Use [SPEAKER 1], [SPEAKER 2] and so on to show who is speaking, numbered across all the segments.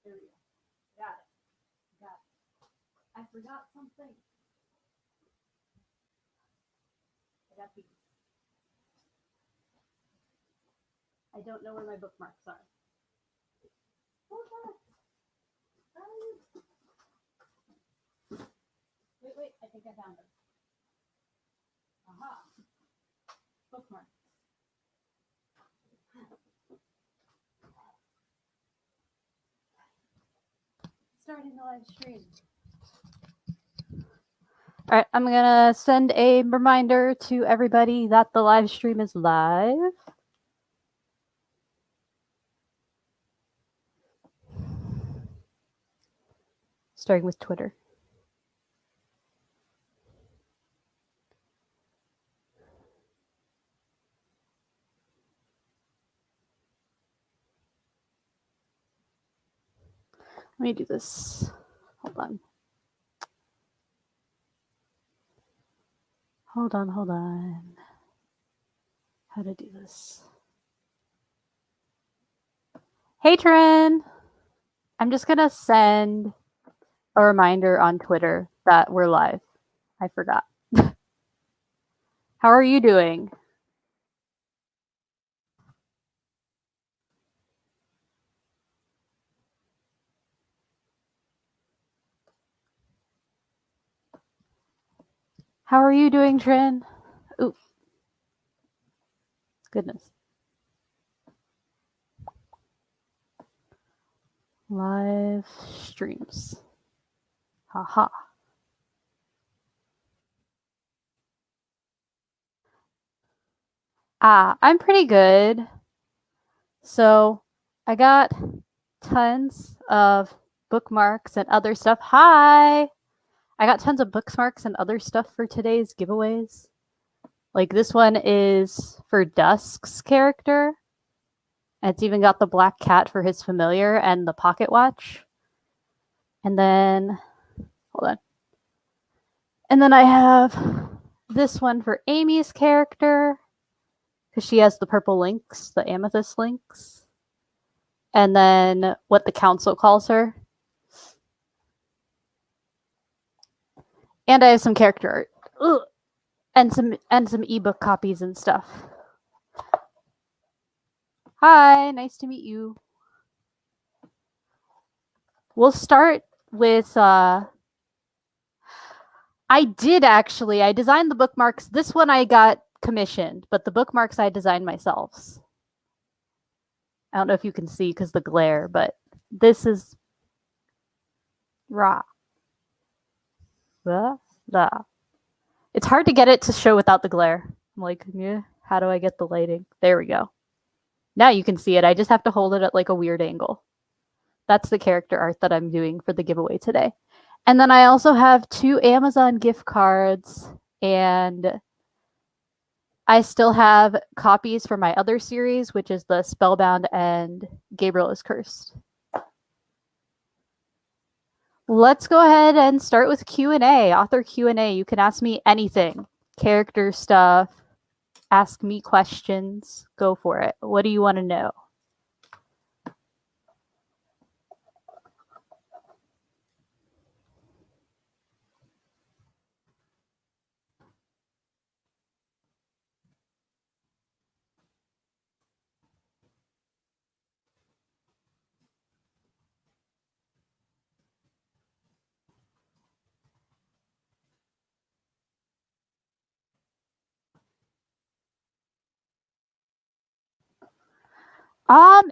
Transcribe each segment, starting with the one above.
[SPEAKER 1] There we go. Got it. Got it. I forgot something. I got these. I don't know where my bookmarks are. Wait, I think I found them. Aha. Bookmark. Starting the live stream. All right, I'm gonna send a reminder to everybody that the live stream is live. Starting with Twitter. Let me do this. Hold on. Hold on. How to do this. Hey, Trin. I'm just going to send a reminder on Twitter that we're live. I forgot. How are you doing? How are you doing, Trin? Ooh. Goodness. Live streams. Haha. I'm pretty good. So I got tons of bookmarks and other stuff. Hi. I got tons of bookmarks and other stuff for today's giveaways. Like this one is for Dusk's character. And it's even got the black cat for his familiar and the pocket watch. And then, hold on. And then I have this one for Amy's character, because she has the purple links, the amethyst links. And then what the council calls her. And I have some character art. Ugh. And some ebook copies and stuff. Hi, nice to meet you. We'll start with I designed the bookmarks. This one I got commissioned, but the bookmarks I designed myself. I don't know if you can see because the glare, but this is raw. It's hard to get it to show without the glare. I'm like, yeah, how do I get the lighting? There we go. Now you can see it. I just have to hold it at like a weird angle. That's the character art that I'm doing for the giveaway today. And then I also have 2 Amazon gift cards, and I still have copies for my other series, which is the Spellbound and Gabriel is Cursed. Let's go ahead and start with Q&A, author Q&A. You can ask me anything, character stuff, ask me questions, go for it. What do you want to know?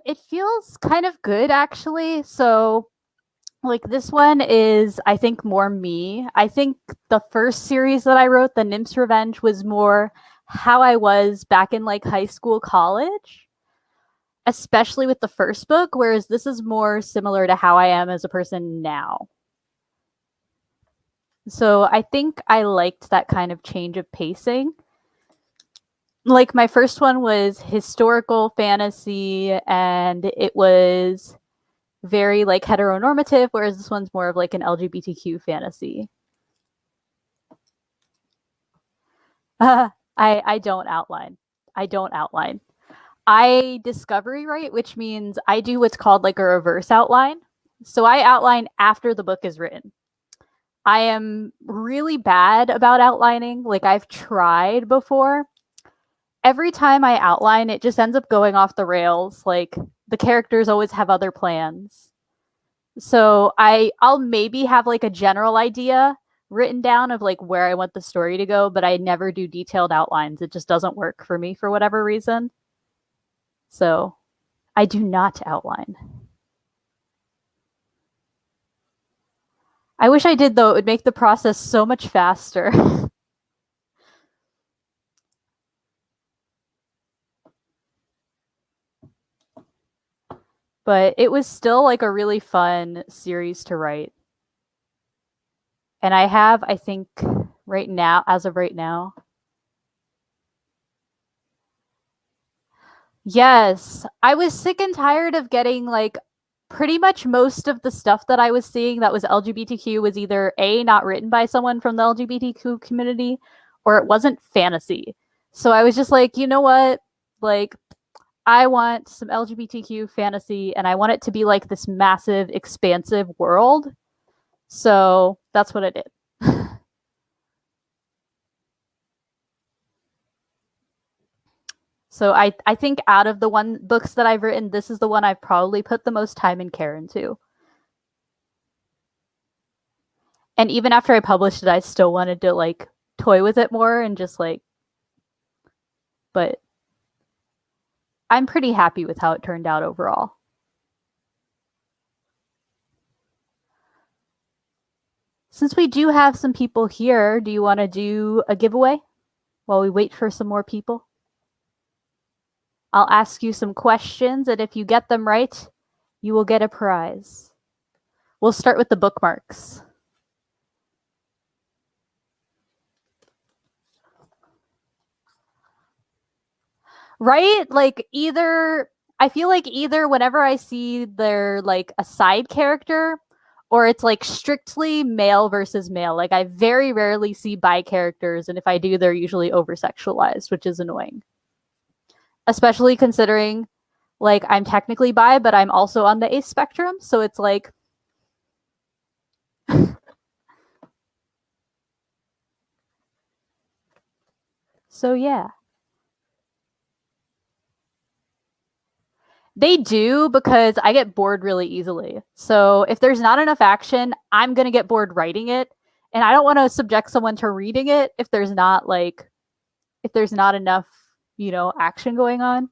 [SPEAKER 1] It feels kind of good actually. So like this one is, I think, more me. I think the first series that I wrote, The Nymph's Revenge, was more how I was back in like high school, college, especially with the first book, whereas this is more similar to how I am as a person now. So I think I liked that kind of change of pacing. Like my first one was historical fantasy and it was very like heteronormative, whereas this one's more of like an LGBTQ fantasy. I don't outline. I discovery write, which means I do what's called like a reverse outline. So I outline after the book is written. I am really bad about outlining. Like, I've tried before. Every time I outline, it just ends up going off the rails. Like, the characters always have other plans. So I'll maybe have like a general idea written down of like where I want the story to go, but I never do detailed outlines. It just doesn't work for me for whatever reason. So I do not outline. I wish I did, though. It would make the process so much faster. But it was still like a really fun series to write. And I have, I think, right now, as of right now. Yes, I was sick and tired of getting like pretty much most of the stuff that I was seeing that was LGBTQ was either A, not written by someone from the LGBTQ community, or it wasn't fantasy. So I was just like, you know what? Like, I want some LGBTQ fantasy and I want it to be like this massive, expansive world. So that's what I did. So I think out of the one books that I've written, this is the one I've probably put the most time and care into. And even after I published it, I still wanted to like toy with it more and just like, but I'm pretty happy with how it turned out overall. Since we do have some people here, do you want to do a giveaway while we wait for some more people? I'll ask you some questions, and if you get them right, you will get a prize. We'll start with the bookmarks. Right? Like, either I feel like either whenever I see they're like a side character or it's like strictly male versus male. Like, I very rarely see bi characters, and if I do, they're usually over sexualized, which is annoying. Especially considering like I'm technically bi, but I'm also on the ace spectrum, so it's like so yeah. They do, because I get bored really easily. So if there's not enough action, I'm going to get bored writing it. And I don't want to subject someone to reading it if there's not enough, action going on.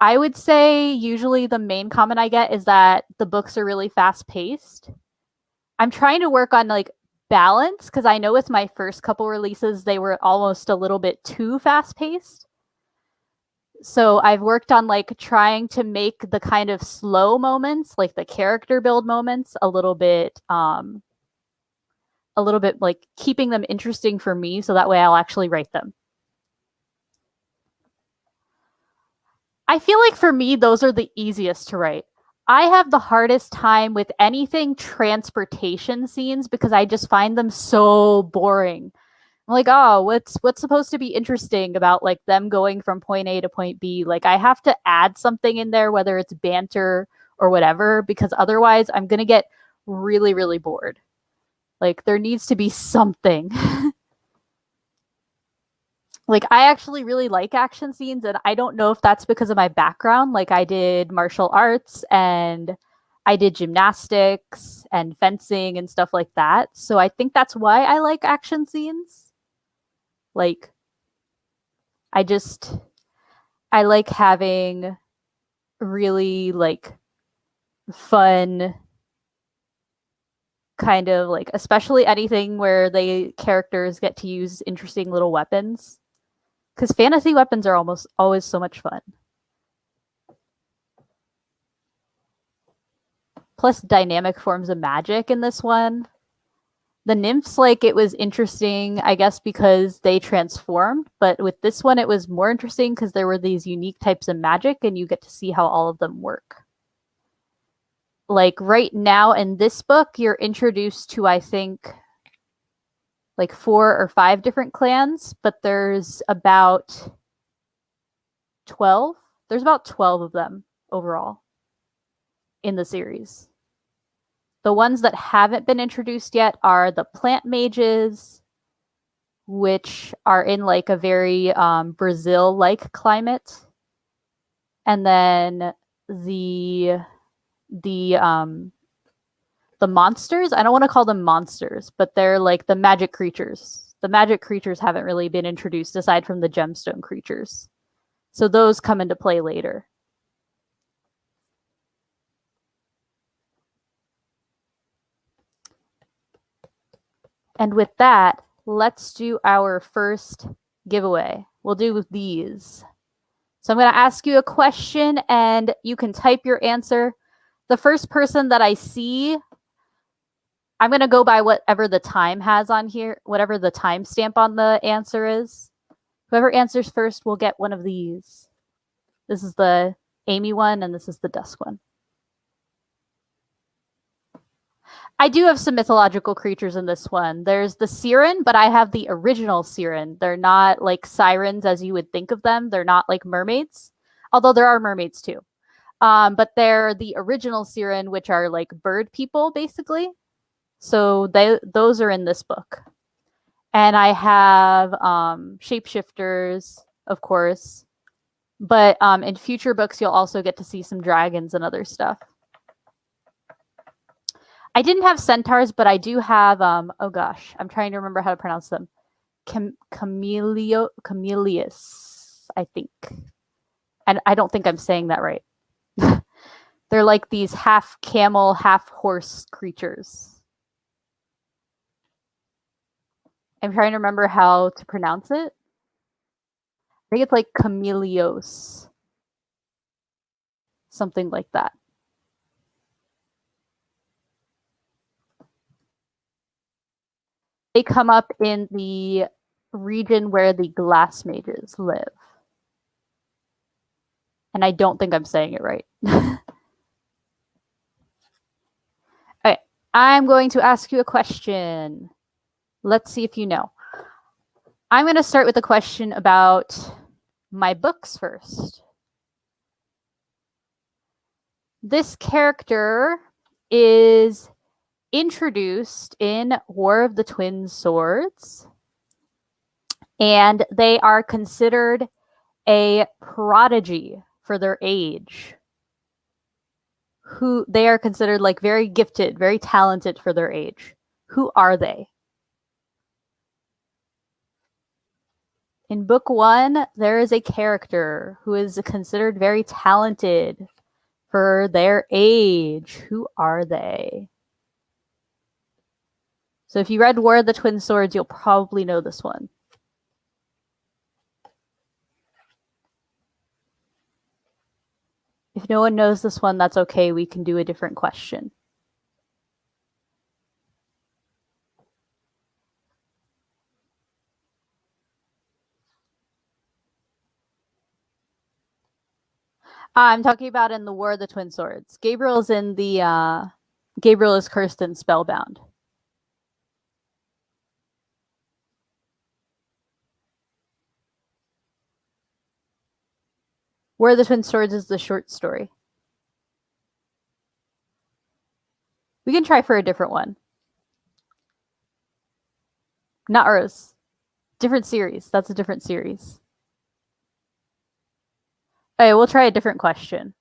[SPEAKER 1] I would say usually the main comment I get is that the books are really fast paced. I'm trying to work on like balance, because I know with my first couple releases, they were almost a little bit too fast paced. So I've worked on like trying to make the kind of slow moments, like the character build moments, a little bit like keeping them interesting for me, so that way I'll actually write them. I feel like for me those are the easiest to write. I have the hardest time with anything transportation scenes because I just find them so boring. I'm like, oh, what's supposed to be interesting about like them going from point A to point B? Like, I have to add something in there, whether it's banter or whatever, because otherwise I'm gonna get really, really bored. Like, there needs to be something. Like, I actually really like action scenes, and I don't know if that's because of my background. Like, I did martial arts and I did gymnastics and fencing and stuff like that. So I think that's why I like action scenes. Like, I like having really like fun kind of like, especially anything where the characters get to use interesting little weapons, because fantasy weapons are almost always so much fun. Plus dynamic forms of magic in this one. The nymphs, like, it was interesting, I guess, because they transformed, but with this one it was more interesting because there were these unique types of magic and you get to see how all of them work. Like, right now in this book, you're introduced to, I think, like 4 or 5 different clans, but there's about 12. There's about 12 of them overall in the series. The ones that haven't been introduced yet are the plant mages, which are in like a very Brazil-like climate, and then the monsters. I don't want to call them monsters, but they're like the magic creatures. The magic creatures haven't really been introduced aside from the gemstone creatures, so those come into play later. And with that, let's do our first giveaway. We'll do these. So I'm going to ask you a question and you can type your answer. The first person that I see, I'm going to go by whatever the time has on here, whatever the timestamp on the answer is. Whoever answers first will get one of these. This is the Amy one and this is the Dusk one. I do have some mythological creatures in this one. There's the siren, but I have the original siren. They're not like sirens as you would think of them. They're not like mermaids, although there are mermaids too. But they're the original siren, which are like bird people, basically. So those are in this book. And I have shapeshifters, of course. But in future books, you'll also get to see some dragons and other stuff. I didn't have centaurs, but I do have, oh gosh, I'm trying to remember how to pronounce them. Camellius, I think. And I don't think I'm saying that right. They're like these half camel, half horse creatures. I'm trying to remember how to pronounce it. I think it's like Camellios. Something like that. They come up in the region where the glass mages live. And I don't think I'm saying it right. Okay, I'm going to ask you a question. Let's see if you know. I'm going to start with a question about my books first. This character is introduced in War of the Twin Swords, and they are considered a prodigy for their age. Who they are considered like very gifted, very talented for their age. Who are they? In book 1, there is a character who is considered very talented for their age. Who are they? So if you read War of the Twin Swords, you'll probably know this one. If no one knows this one, that's okay. We can do a different question. I'm talking about in the War of the Twin Swords. Gabriel is in the Gabriel is cursed and spellbound. War of the Twin Swords is the short story. We can try for a different one. Not Rose. Different series. That's a different series. Okay, we'll try a different question.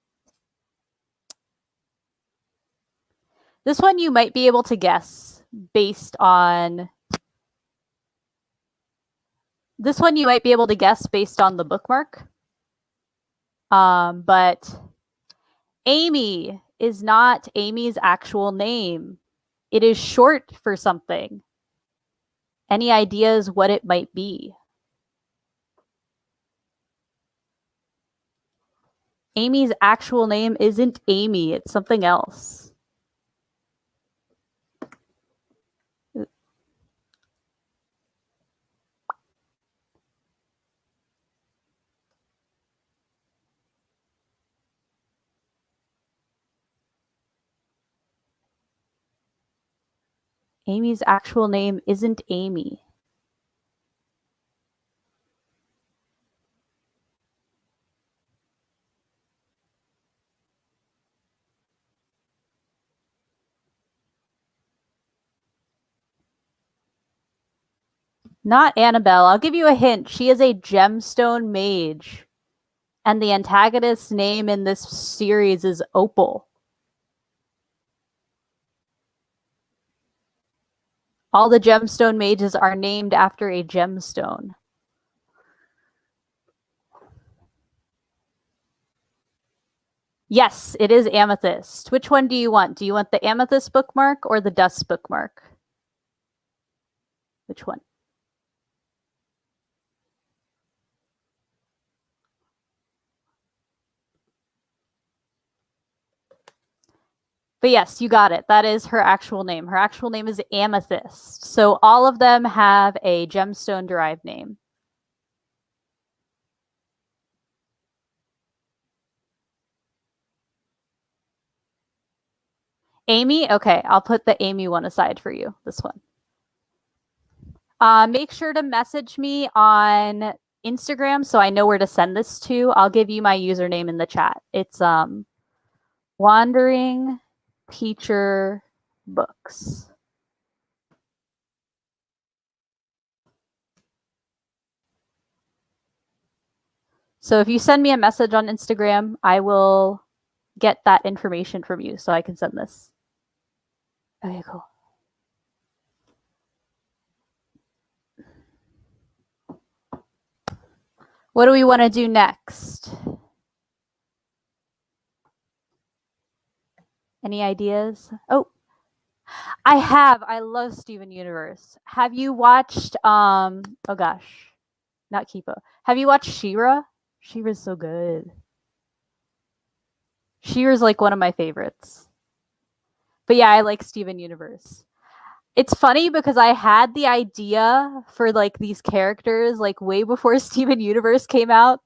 [SPEAKER 1] This one you might be able to guess based on... This one you might be able to guess based on the bookmark. But Amy is not Amy's actual name. It is short for something. Any ideas what it might be? Amy's actual name isn't Amy. It's something else. Amy's actual name isn't Amy. Not Annabelle. I'll give you a hint. She is a gemstone mage. And the antagonist's name in this series is Opal. All the gemstone mages are named after a gemstone. Yes, it is amethyst. Which one do you want? Do you want the amethyst bookmark or the dust bookmark? Which one? But yes, you got it. That is her actual name. Her actual name is Amethyst. So all of them have a gemstone derived name. Amy? Okay, I'll put the Amy one aside for you, this one. Make sure to message me on Instagram so I know where to send this to. I'll give you my username in the chat. It's Wandering Teacher Books. So if you send me a message on Instagram, I will get that information from you so I can send this. Okay, cool. What do we want to do next? Any ideas? Oh, I have. I love Steven Universe. Have you watched oh gosh, not Kipo. Have you watched She-Ra? She-Ra's so good. She-Ra's like one of my favorites. But yeah, I like Steven Universe. It's funny because I had the idea for like these characters like way before Steven Universe came out.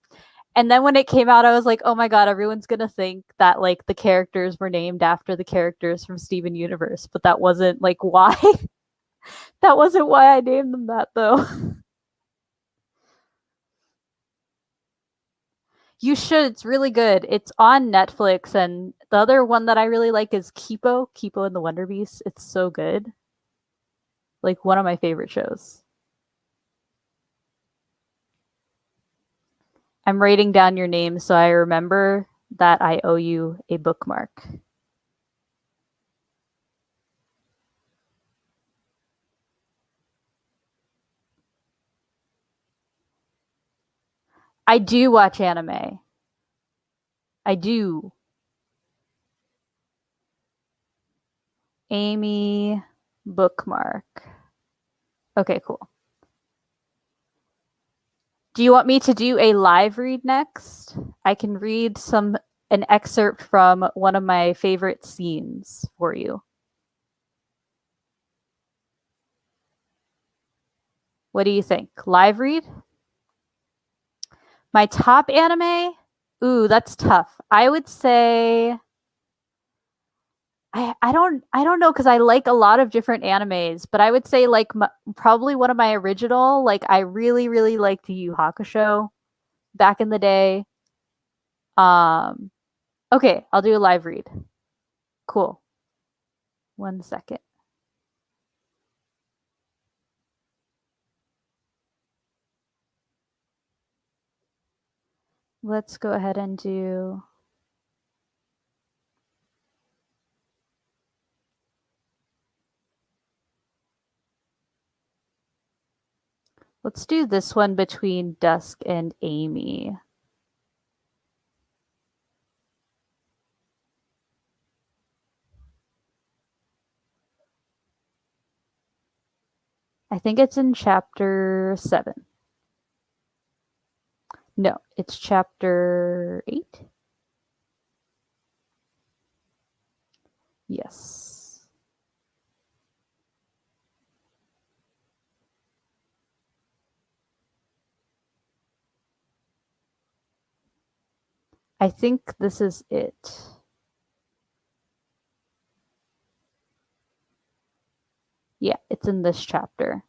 [SPEAKER 1] And then when it came out, I was like, oh my God, everyone's going to think that like the characters were named after the characters from Steven Universe. But that wasn't like why. That wasn't why I named them that though. You should. It's really good. It's on Netflix. And the other one that I really like is Kipo and the Wonder Beast. It's so good. Like one of my favorite shows. I'm writing down your name so I remember that I owe you a bookmark. I do watch anime. I do. Amy bookmark. Okay, cool. Do you want me to do a live read next? I can read an excerpt from one of my favorite scenes for you. What do you think? Live read? My top anime? Ooh, that's tough. I would say I don't know because I like a lot of different animes, but I would say like probably one of my original, like I really liked Yu Yu Hakusho back in the day. Okay, I'll do a live read. Cool. 1 second. Let's go ahead and do let's do this one between Dusk and Amy. I think it's in chapter 7. No, it's chapter 8. Yes. I think this is it. Yeah, it's in this chapter.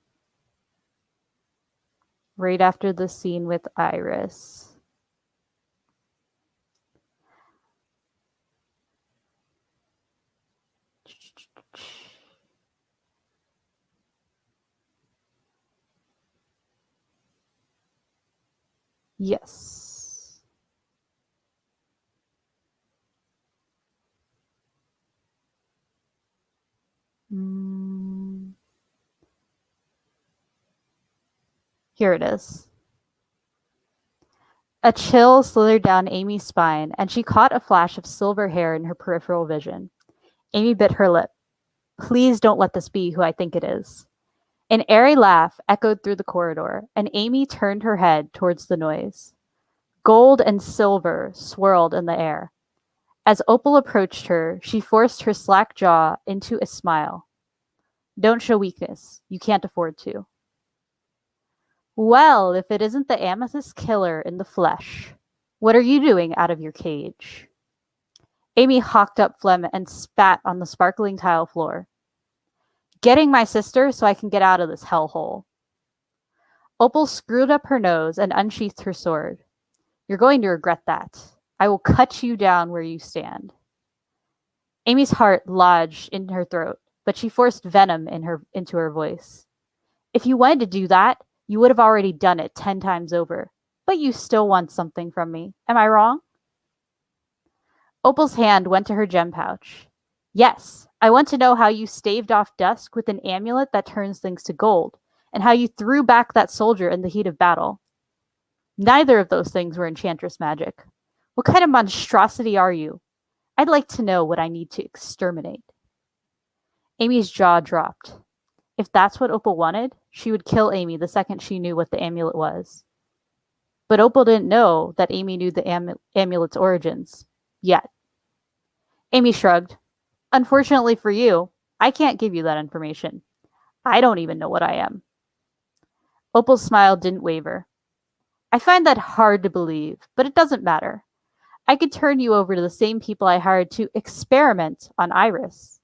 [SPEAKER 1] Right after the scene with Iris. Yes. Mm. Here it is. A chill slithered down Amy's spine, and she caught a flash of silver hair in her peripheral vision. Amy bit her lip. Please don't let this be who I think it is. An airy laugh echoed through the corridor, and Amy turned her head towards the noise. Gold and silver swirled in the air. As Opal approached her, she forced her slack jaw into a smile. Don't show weakness. You can't afford to. Well, if it isn't the amethyst killer in the flesh. What are you doing out of your cage? Amy hawked up phlegm and spat on the sparkling tile floor. Getting my sister so I can get out of this hellhole. Opal screwed up her nose and unsheathed her sword. You're going to regret that. I will cut you down where you stand. Amy's heart lodged in her throat, but she forced venom into her voice. If you wanted to do that, you would have already done it 10 times over. But you still want something from me. Am I wrong? Opal's hand went to her gem pouch. Yes, I want to know how you staved off dusk with an amulet that turns things to gold, and how you threw back that soldier in the heat of battle. Neither of those things were enchantress magic. What kind of monstrosity are you? I'd like to know what I need to exterminate. Amy's jaw dropped. If that's what Opal wanted, she would kill Amy the second she knew what the amulet was. But Opal didn't know that Amy knew the amulet's origins. Yet. Amy shrugged. Unfortunately for you, I can't give you that information. I don't even know what I am. Opal's smile didn't waver. I find that hard to believe, but it doesn't matter. I could turn you over to the same people I hired to experiment on Iris.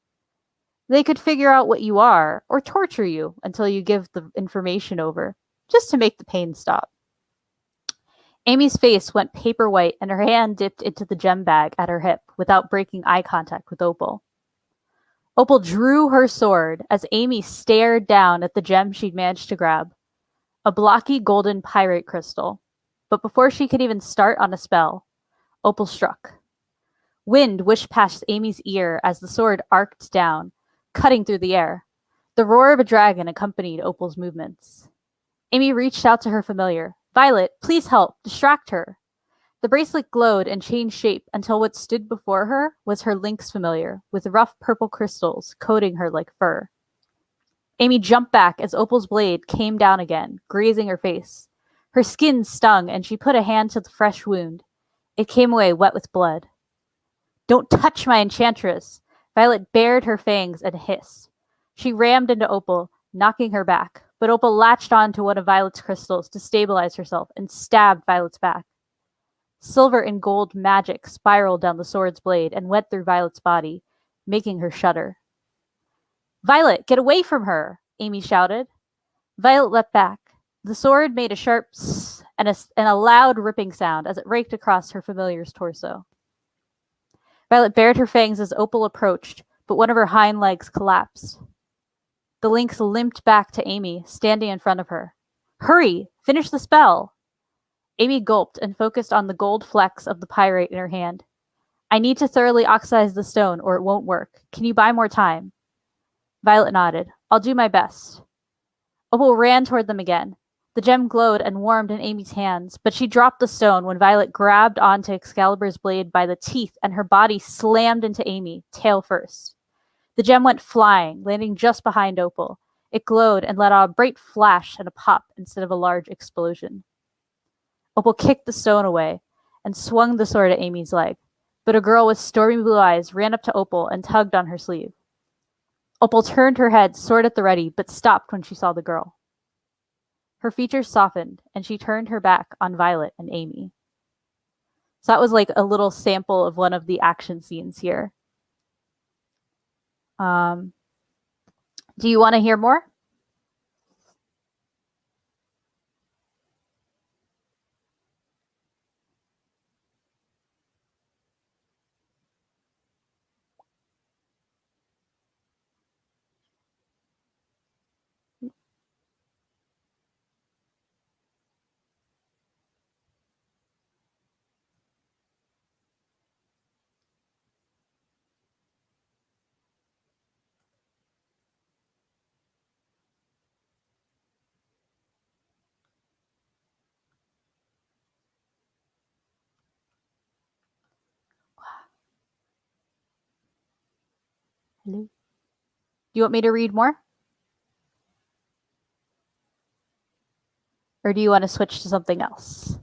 [SPEAKER 1] They could figure out what you are, or torture you until you give the information over, just to make the pain stop. Amy's face went paper white, and her hand dipped into the gem bag at her hip without breaking eye contact with Opal. Opal drew her sword as Amy stared down at the gem she'd managed to grab, a blocky golden pyrite crystal. But before she could even start on a spell, Opal struck. Wind whished past Amy's ear as the sword arced down, cutting through the air. The roar of a dragon accompanied Opal's movements. Amy reached out to her familiar. Violet, please help. Distract her. The bracelet glowed and changed shape until what stood before her was her lynx familiar, with rough purple crystals coating her like fur. Amy jumped back as Opal's blade came down again, grazing her face. Her skin stung, and she put a hand to the fresh wound. It came away wet with blood. Don't touch my enchantress! Violet bared her fangs and hissed. She rammed into Opal, knocking her back, but Opal latched onto one of Violet's crystals to stabilize herself and stabbed Violet's back. Silver and gold magic spiraled down the sword's blade and went through Violet's body, making her shudder. Violet, get away from her! Amy shouted. Violet leapt back. The sword made a sharp sss and a loud ripping sound as it raked across her familiar's torso. Violet bared her fangs as Opal approached, but one of her hind legs collapsed. The lynx limped back to Amy, standing in front of her. Hurry! Finish the spell! Amy gulped and focused on the gold flecks of the pyrite in her hand. I need to thoroughly oxidize the stone or it won't work. Can you buy more time? Violet nodded. I'll do my best. Opal ran toward them again. The gem glowed and warmed in Amy's hands, but she dropped the stone when Violet grabbed onto Excalibur's blade by the teeth and her body slammed into Amy, tail first. The gem went flying, landing just behind Opal. It glowed and let out a bright flash and a pop instead of a large explosion. Opal kicked the stone away and swung the sword at Amy's leg, but a girl with stormy blue eyes ran up to Opal and tugged on her sleeve. Opal turned her head, sword at the ready, but stopped when she saw the girl. Her features softened, and she turned her back on Violet and Amy. So that was like a little sample of one of the action scenes here. Do you want to hear more? Hello? Do you want me to read more? Or do you want to switch to something else?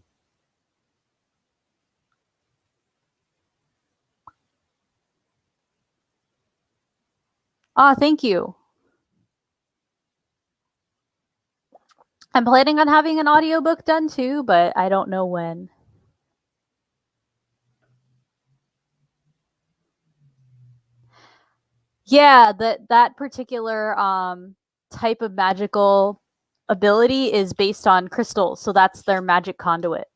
[SPEAKER 1] Ah, thank you. I'm planning on having an audiobook done too, but I don't know when. Yeah, that particular type of magical ability is based on crystals, so that's their magic conduit.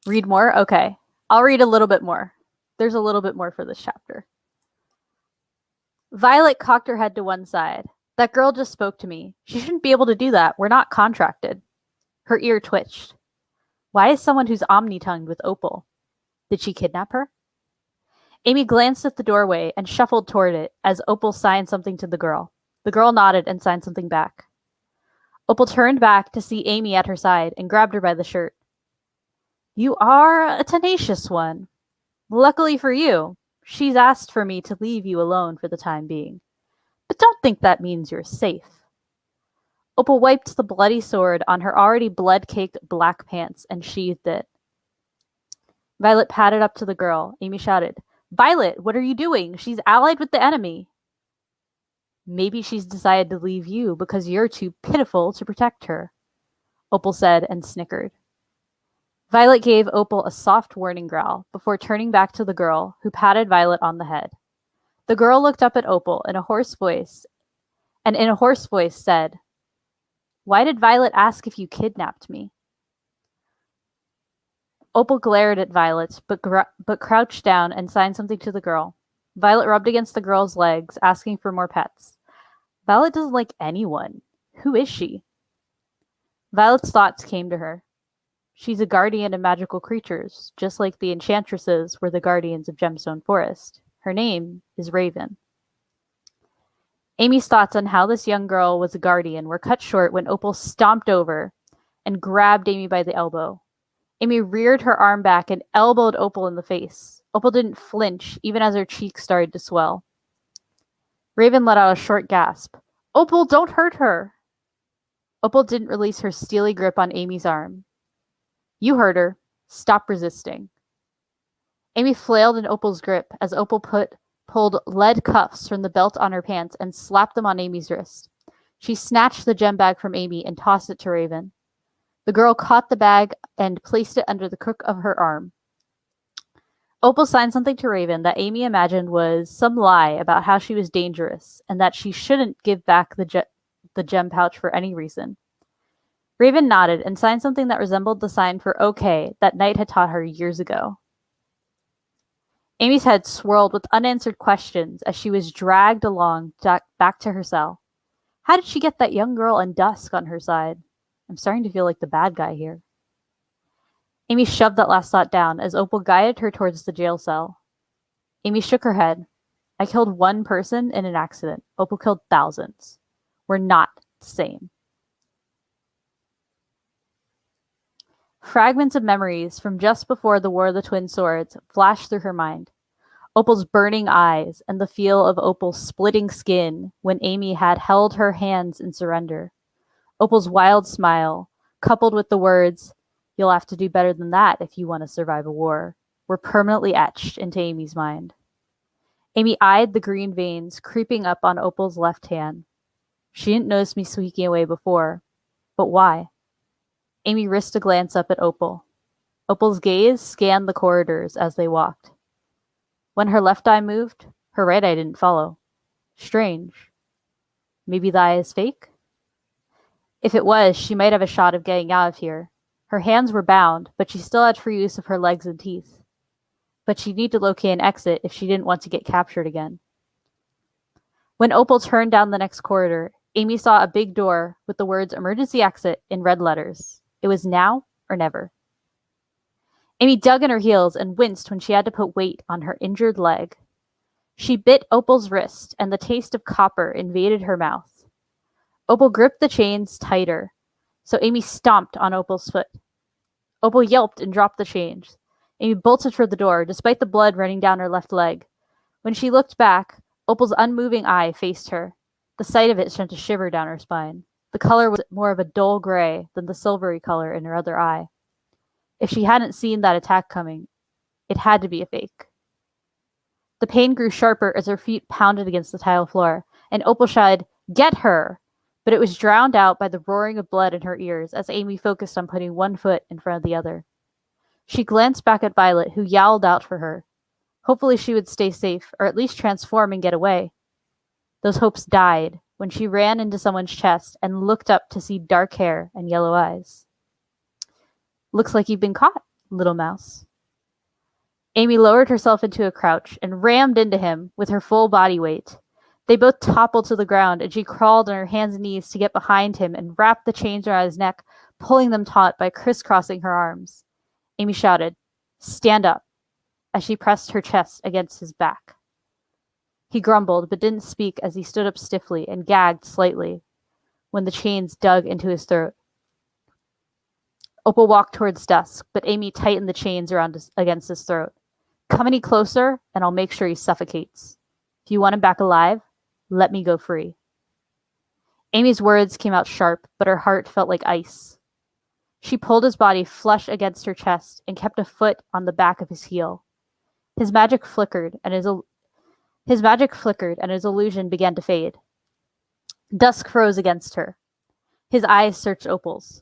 [SPEAKER 1] Read more? Okay. I'll read a little bit more. There's a little bit more for this chapter. Violet cocked her head to one side. That girl just spoke to me. She shouldn't be able to do that. We're not contracted. Her ear twitched. Why is someone who's omni-tongued with Opal? Did she kidnap her? Amy glanced at the doorway and shuffled toward it as Opal signed something to the girl. The girl nodded and signed something back. Opal turned back to see Amy at her side and grabbed her by the shirt. You are a tenacious one. Luckily for you, she's asked for me to leave you alone for the time being. But don't think that means you're safe. Opal wiped the bloody sword on her already blood-caked black pants and sheathed it. Violet padded up to the girl. Amy shouted, Violet, what are you doing? She's allied with the enemy. Maybe she's decided to leave you because you're too pitiful to protect her, Opal said and snickered. Violet gave Opal a soft warning growl before turning back to the girl, who patted Violet on the head. The girl looked up at Opal in a hoarse voice, and in a hoarse voice said, Why did Violet ask if you kidnapped me? Opal glared at Violet, but crouched down and signed something to the girl. Violet rubbed against the girl's legs, asking for more pets. Violet doesn't like anyone. Who is she? Violet's thoughts came to her. She's a guardian of magical creatures, just like the enchantresses were the guardians of Gemstone Forest. Her name is Raven. Amy's thoughts on how this young girl was a guardian were cut short when Opal stomped over and grabbed Amy by the elbow. Amy reared her arm back and elbowed Opal in the face. Opal didn't flinch, even as her cheeks started to swell. Raven let out a short gasp. Opal, don't hurt her! Opal didn't release her steely grip on Amy's arm. You hurt her. Stop resisting. Amy flailed in Opal's grip as Opal pulled lead cuffs from the belt on her pants and slapped them on Amy's wrist. She snatched the gem bag from Amy and tossed it to Raven. The girl caught the bag and placed it under the crook of her arm. Opal signed something to Raven that Amy imagined was some lie about how she was dangerous and that she shouldn't give back the gem pouch for any reason. Raven nodded and signed something that resembled the sign for OK that Knight had taught her years ago. Amy's head swirled with unanswered questions as she was dragged along back to her cell. How did she get that young girl in dusk on her side? I'm starting to feel like the bad guy here. Amy shoved that last thought down as Opal guided her towards the jail cell. Amy shook her head. I killed one person in an accident. Opal killed thousands. We're not the same. Fragments of memories from just before the War of the Twin Swords flashed through her mind. Opal's burning eyes and the feel of Opal's splitting skin when Amy had held her hands in surrender. Opal's wild smile, coupled with the words, "You'll have to do better than that if you want to survive a war," were permanently etched into Amy's mind. Amy eyed the green veins creeping up on Opal's left hand. She didn't notice me squeaking away before, but why? Amy risked a glance up at Opal. Opal's gaze scanned the corridors as they walked. When her left eye moved, her right eye didn't follow. Strange. Maybe the eye is fake? If it was, she might have a shot of getting out of here. Her hands were bound, but she still had free use of her legs and teeth. But she'd need to locate an exit if she didn't want to get captured again. When Opal turned down the next corridor, Amy saw a big door with the words "Emergency Exit" in red letters. It was now or never. Amy dug in her heels and winced when she had to put weight on her injured leg. She bit Opal's wrist, and the taste of copper invaded her mouth. Opal gripped the chains tighter, so Amy stomped on Opal's foot. Opal yelped and dropped the chains. Amy bolted for the door, despite the blood running down her left leg. When she looked back, Opal's unmoving eye faced her. The sight of it sent a shiver down her spine. The color was more of a dull gray than the silvery color in her other eye. If she hadn't seen that attack coming, it had to be a fake. The pain grew sharper as her feet pounded against the tile floor, and Opal shouted, "Get her!" But it was drowned out by the roaring of blood in her ears as Amy focused on putting one foot in front of the other. She glanced back at Violet, who yowled out for her. Hopefully she would stay safe, or at least transform and get away. Those hopes died when she ran into someone's chest and looked up to see dark hair and yellow eyes. "Looks like you've been caught, little mouse." Amy lowered herself into a crouch and rammed into him with her full body weight. They both toppled to the ground, and she crawled on her hands and knees to get behind him and wrap the chains around his neck, pulling them taut by crisscrossing her arms. Amy shouted, "Stand up," as she pressed her chest against his back. He grumbled, but didn't speak as he stood up stiffly and gagged slightly when the chains dug into his throat. Opal walked towards Dusk, but Amy tightened the chains against his throat. "Come any closer, and I'll make sure he suffocates. If you want him back alive, let me go free." Amy's words came out sharp, but her heart felt like ice. She pulled his body flush against her chest and kept a foot on the back of his heel. His magic flickered, and his illusion began to fade. Dusk froze against her. His eyes searched Opal's.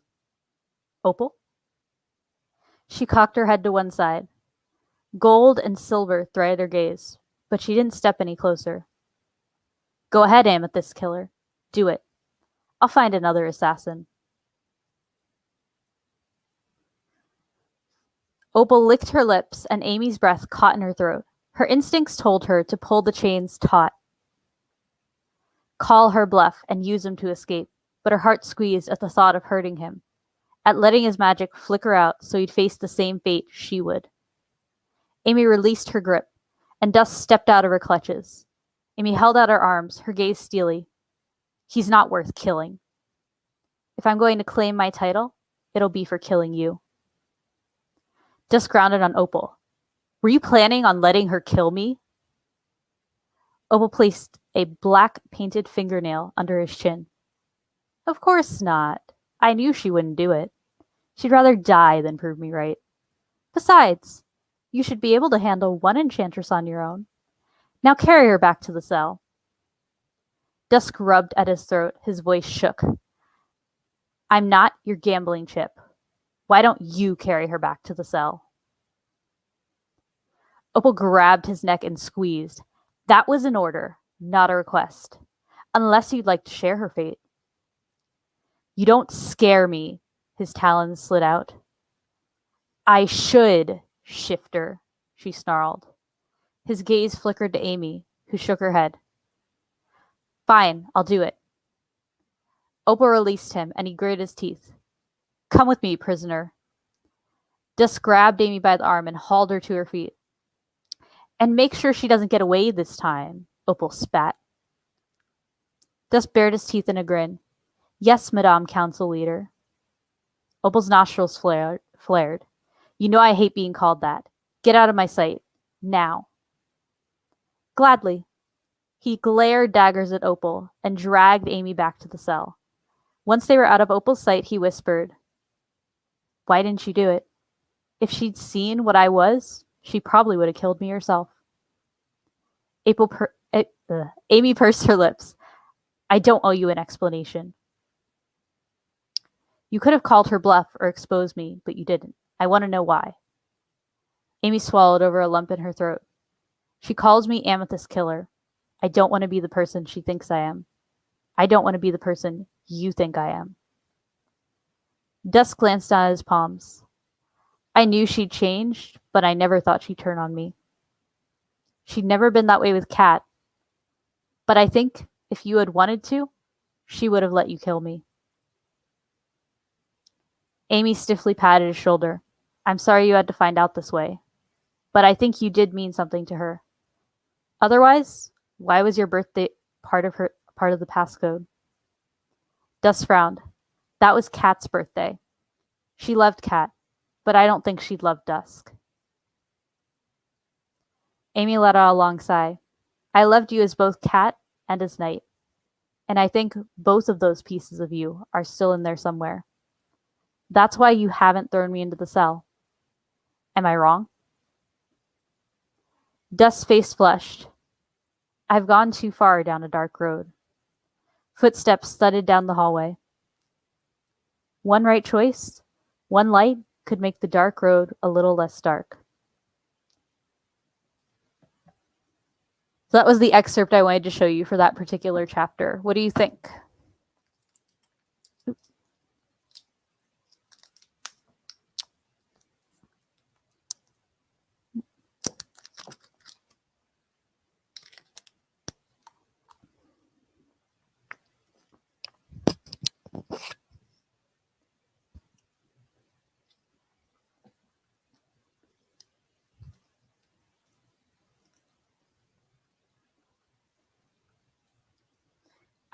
[SPEAKER 1] "Opal?" She cocked her head to one side. Gold and silver threaded her gaze, but she didn't step any closer. "Go ahead, Amethyst Killer. Do it. I'll find another assassin." Opal licked her lips, and Amy's breath caught in her throat. Her instincts told her to pull the chains taut, call her bluff, and use him to escape, but her heart squeezed at the thought of hurting him, at letting his magic flicker out so he'd face the same fate she would. Amy released her grip, and Dusk stepped out of her clutches. Amy held out her arms, her gaze steely. "He's not worth killing. If I'm going to claim my title, it'll be for killing you." Dusk grounded on Opal. "Were you planning on letting her kill me?" Opal placed a black painted fingernail under his chin. "Of course not. I knew she wouldn't do it. She'd rather die than prove me right. Besides, you should be able to handle one enchantress on your own. Now carry her back to the cell." Dusk rubbed at his throat. His voice shook. "I'm not your gambling chip. Why don't you carry her back to the cell?" Opal grabbed his neck and squeezed. "That was an order, not a request. Unless you'd like to share her fate." "You don't scare me." His talons slid out. "I should, shifter," she snarled. His gaze flickered to Amy, who shook her head. "Fine, I'll do it." Opal released him, and he gritted his teeth. "Come with me, prisoner." Dusk grabbed Amy by the arm and hauled her to her feet. "And make sure she doesn't get away this time," Opal spat. Dusk bared his teeth in a grin. "Yes, Madame Council Leader." Opal's nostrils flared. "You know I hate being called that. Get out of my sight. Now." "Gladly." He glared daggers at Opal and dragged Amy back to the cell. Once they were out of Opal's sight, he whispered, "Why didn't you do it? If she'd seen what I was, she probably would have killed me herself." Amy pursed her lips. "I don't owe you an explanation." "You could have called her bluff or exposed me, but you didn't. I want to know why." Amy swallowed over a lump in her throat. "She calls me Amethyst Killer. I don't want to be the person she thinks I am. I don't want to be the person you think I am." Dusk glanced down at his palms. "I knew she'd changed, but I never thought she'd turn on me. She'd never been that way with Kat. But I think if you had wanted to, she would have let you kill me." Amy stiffly patted his shoulder. "I'm sorry you had to find out this way. But I think you did mean something to her. Otherwise, why was your birthday part of the passcode?" Dusk frowned. "That was Kat's birthday. She loved Kat, but I don't think she'd love Dusk." Amy let out a long sigh. I loved you as both cat and as knight. And I think both of those pieces of you are still in there somewhere. That's why you haven't thrown me into the cell. Am I wrong? Dust's face flushed. I've gone too far down a dark road. Footsteps thudded down the hallway. One right choice, one light, could make the dark road a little less dark. So that was the excerpt I wanted to show you for that particular chapter. What do you think?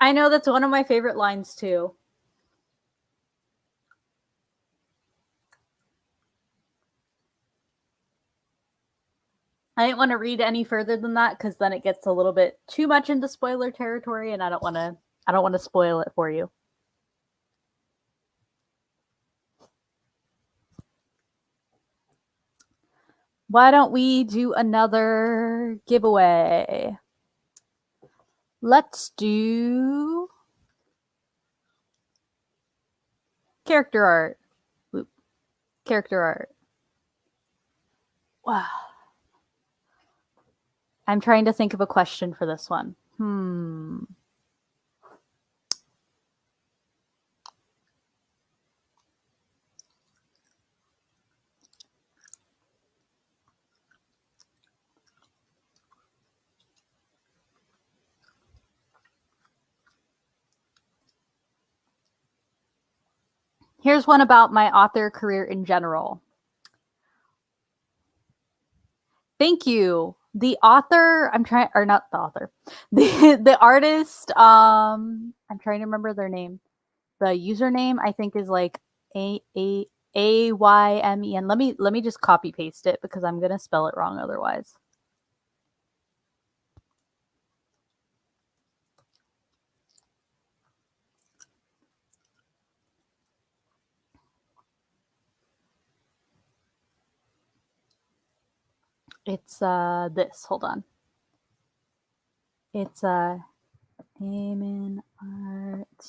[SPEAKER 1] I know that's one of my favorite lines too. I didn't want to read any further than that because then it gets a little bit too much into spoiler territory, and I don't want to spoil it for you. Why don't we do another giveaway? Let's do character art. Whoop. Character art. Wow. I'm trying to think of a question for this one. Here's one about my author career in general. Thank you. The author, the artist, I'm trying to remember their name. The username I think is like Aymen. Let me just copy paste it because I'm gonna spell it wrong otherwise. It's this. Hold on. It's Aymen Art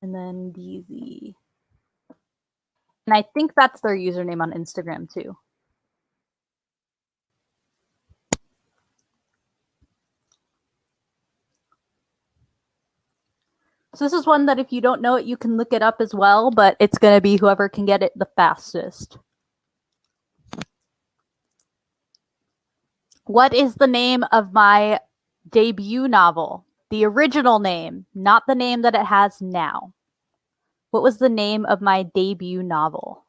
[SPEAKER 1] and then DZ. And I think that's their username on Instagram too. So this is one that if you don't know it, you can look it up as well, but it's going to be whoever can get it the fastest. What is the name of my debut novel? The original name, not the name that it has now. What was the name of my debut novel?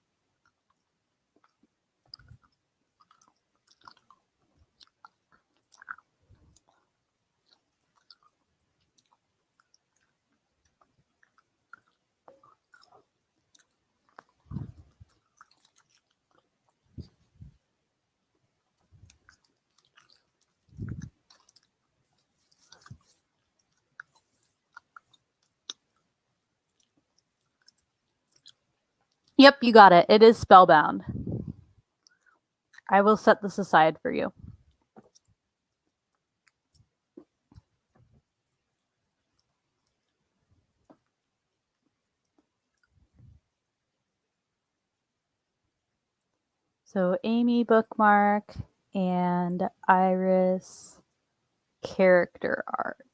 [SPEAKER 1] Yep, you got it. It is Spellbound. I will set this aside for you. So Amy bookmark and Iris character art.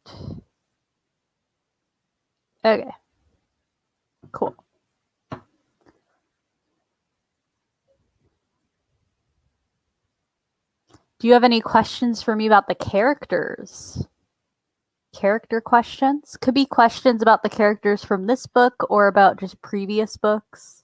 [SPEAKER 1] Okay. Cool. Do you have any questions for me about the characters? Character questions? Could be questions about the characters from this book or about just previous books.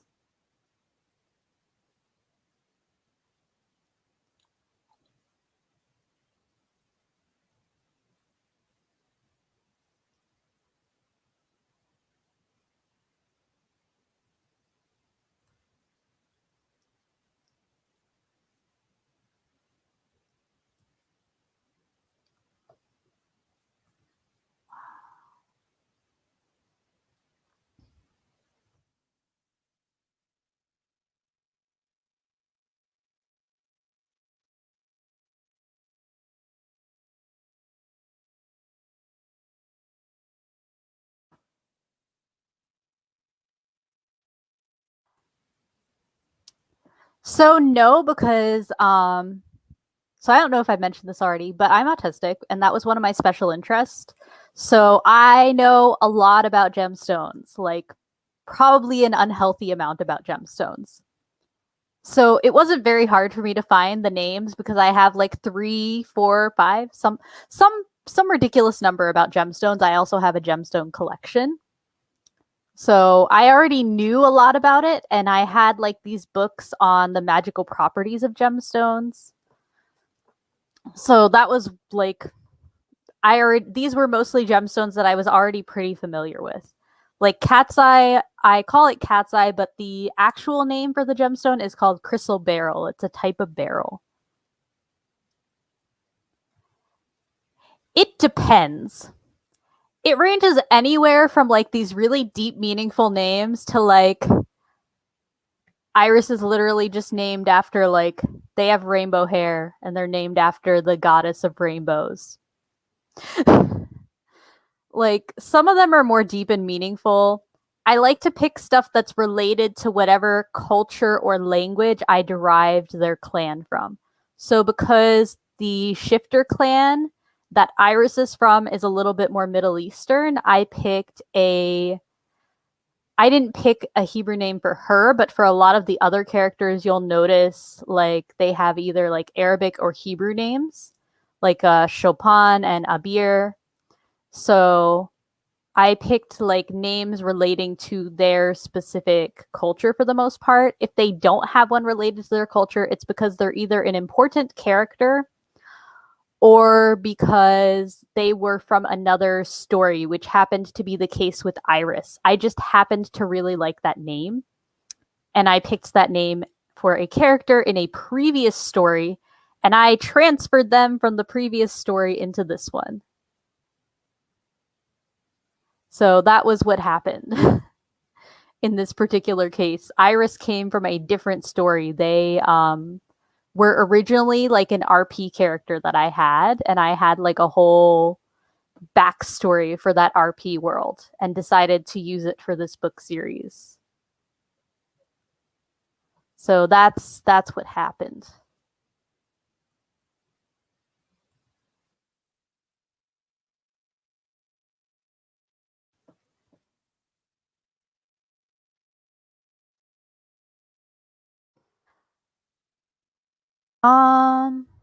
[SPEAKER 1] So no, because so I don't know if I mentioned this already, but I'm autistic, and that was one of my special interests. So I know a lot about gemstones, like probably an unhealthy amount about gemstones. So it wasn't very hard for me to find the names because I have like three, four, five, some ridiculous number about gemstones. I also have a gemstone collection. So I already knew a lot about it, and I had like these books on the magical properties of gemstones. So that was like I already these were mostly gemstones that I was already pretty familiar with. Like cat's eye, I call it cat's eye, but the actual name for the gemstone is called crystal beryl. It's a type of beryl. It depends. It ranges anywhere from like these really deep, meaningful names to like Iris is literally just named after like they have rainbow hair and they're named after the goddess of rainbows. Like some of them are more deep and meaningful. I like to pick stuff that's related to whatever culture or language I derived their clan from. So because the Shifter clan that Iris is from is a little bit more Middle Eastern, I didn't pick a Hebrew name for her, but for a lot of the other characters, you'll notice like they have either like Arabic or Hebrew names, like Chopin and Abir. So I picked like names relating to their specific culture for the most part. If they don't have one related to their culture, it's because they're either an important character or because they were from another story, which happened to be the case with Iris. I just happened to really like that name, and I picked that name for a character in a previous story, and I transferred them from the previous story into this one. So that was what happened in this particular case. Iris came from a different story. They were originally like an RP character that I had, and I had like a whole backstory for that RP world and decided to use it for this book series. So that's what happened.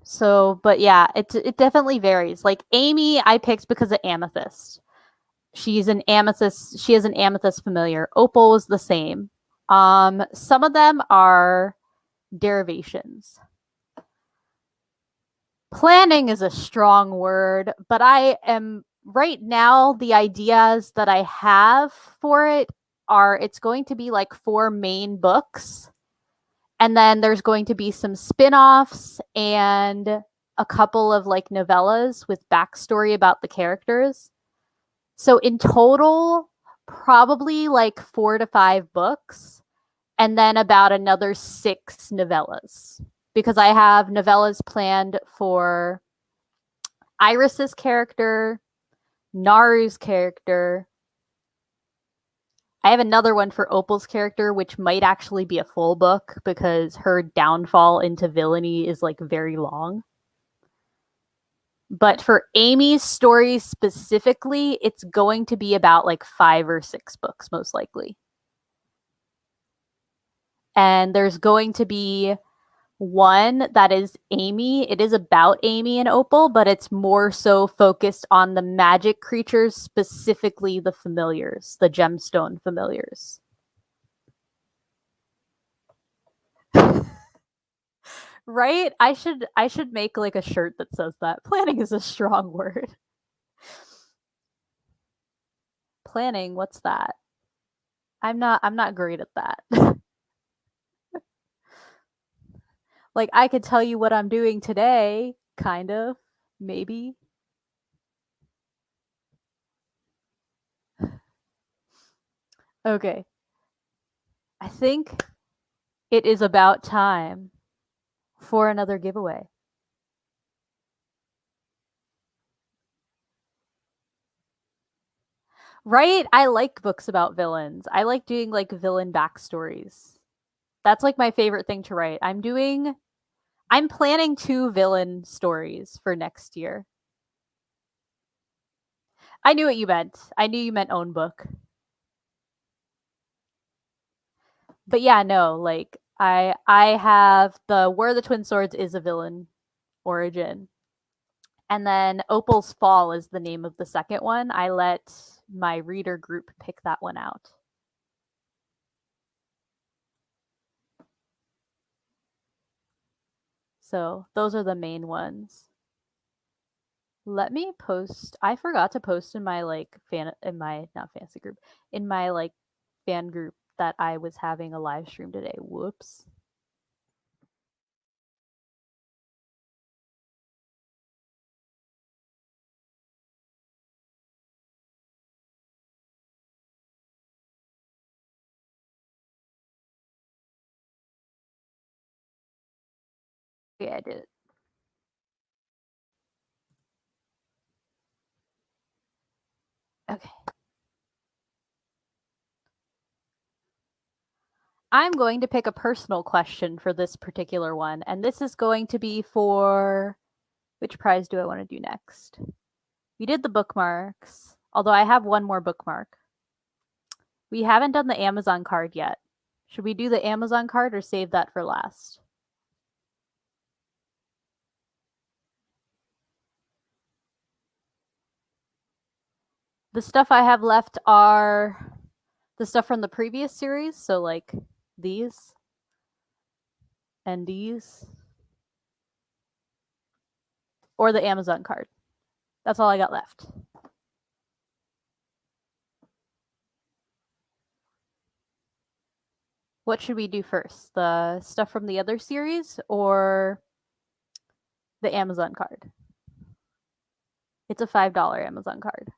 [SPEAKER 1] So but yeah, it definitely varies. Like Amy I picked because of Amethyst. She is an amethyst familiar. Opal was the same. Some of them are derivations. Planning is a strong word, but I am right now the ideas that I have for it are it's going to be like four main books, and then there's going to be some spin-offs and a couple of like novellas with backstory about the characters. So in total, probably like 4 to 5 books, and then about another 6 novellas. Because I have novellas planned for Iris's character, Naru's character. I have another one for Opal's character, which might actually be a full book because her downfall into villainy is like very long. But for Amy's story specifically, it's going to be about like 5 or 6 books, most likely. And there's going to be one that is Amy. It is about Amy and Opal, but it's more so focused on the magic creatures, specifically the familiars, the gemstone familiars. Right? I should make like a shirt that says that. Planning is a strong word. Planning, what's that? I'm not great at that. Like I could tell you what I'm doing today, kind of, maybe. Okay. I think it is about time for another giveaway. Right? I like books about villains. I like doing like villain backstories. That's like my favorite thing to write. I'm planning 2 villain stories for next year. I knew what you meant. I knew you meant own book. But yeah, no, like I have the Where the Twin Swords is a villain origin. And then Opal's Fall is the name of the second one. I let my reader group pick that one out. So those are the main ones. Let me post. I forgot to post in my like not fantasy group, in my like fan group that I was having a live stream today. Whoops. Yeah, I did it. Okay. I'm going to pick a personal question for this particular one, and this is going to be for which prize do I want to do next? We did the bookmarks, although I have one more bookmark. We haven't done the Amazon card yet. Should we do the Amazon card or save that for last? The stuff I have left are the stuff from the previous series, so like these and these, or the Amazon card. That's all I got left. What should we do first? The stuff from the other series or the Amazon card? It's a $5 Amazon card.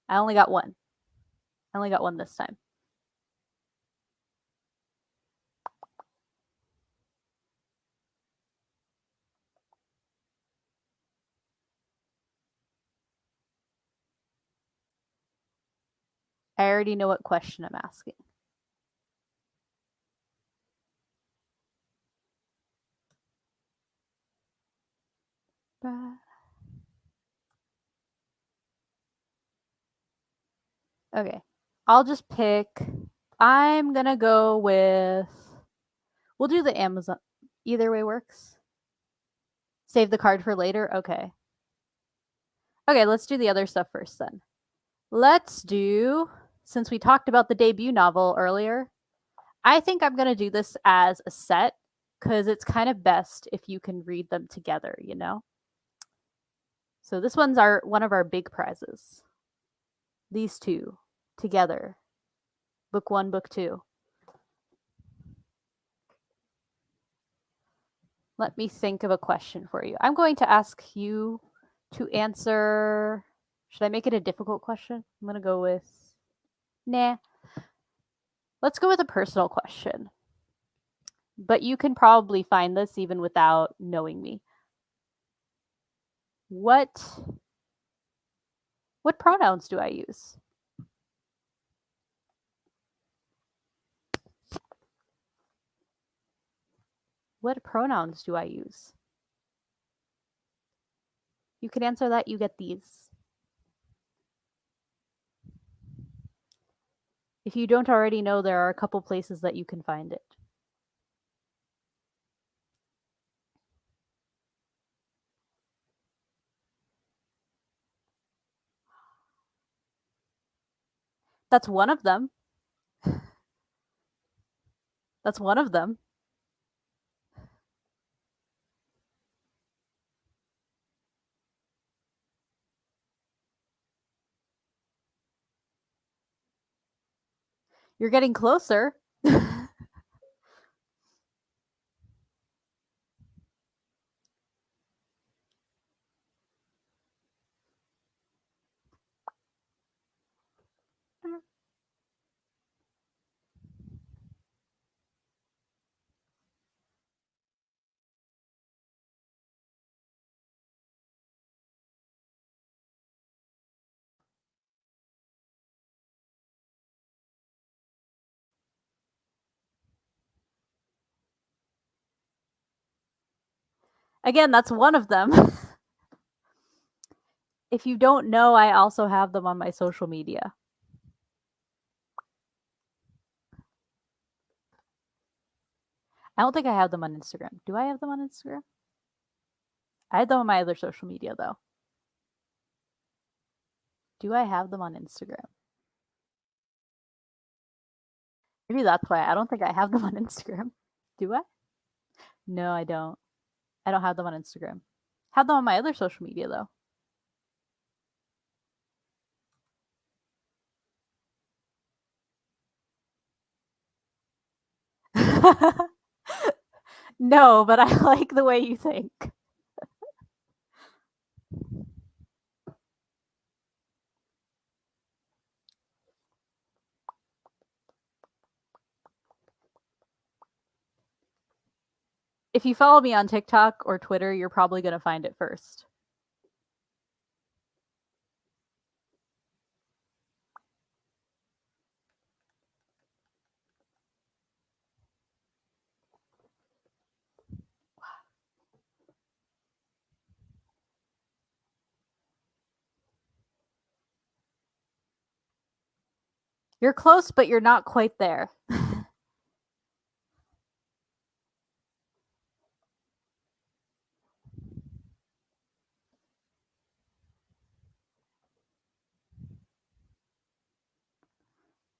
[SPEAKER 1] I only got one. I only got one this time. I already know what question I'm asking. Okay. I'll just pick. I'm going to go with. We'll do the Amazon. Either way works. Save the card for later? Okay. Okay, let's do the other stuff first then. Let's do. Since we talked about the debut novel earlier, I think I'm going to do this as a set because it's kind of best if you can read them together, you know? So this one's one of our big prizes. These two together. Book 1, book 2. Let me think of a question for you. I'm going to ask you to answer. Should I make it a difficult question? I'm going to go with. Nah. Let's go with a personal question. But you can probably find this even without knowing me. What pronouns do I use? What pronouns do I use? You can answer that, you get these. If you don't already know, there are a couple places that you can find it. That's one of them. That's one of them. You're getting closer. Again, that's one of them. If you don't know, I also have them on my social media. I don't think I have them on Instagram. Do I have them on Instagram? I had them on my other social media, though. Do I have them on Instagram? Maybe that's why I don't think I have them on Instagram. Do I? No, I don't. I don't have them on Instagram. Have them on my other social media, though. No, but I like the way you think. If you follow me on TikTok or Twitter, you're probably going to find it first. You're close, but you're not quite there.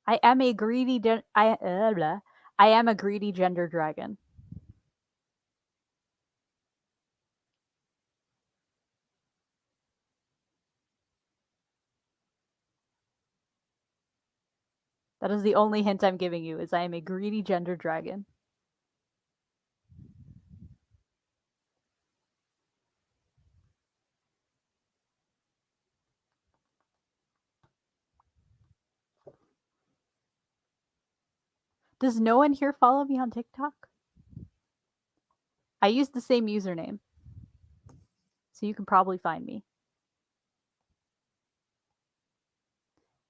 [SPEAKER 1] I am a greedy I am a greedy gender dragon. That is the only hint I'm giving you, is I am a greedy gender dragon. Does no one here follow me on TikTok? I use the same username, so you can probably find me.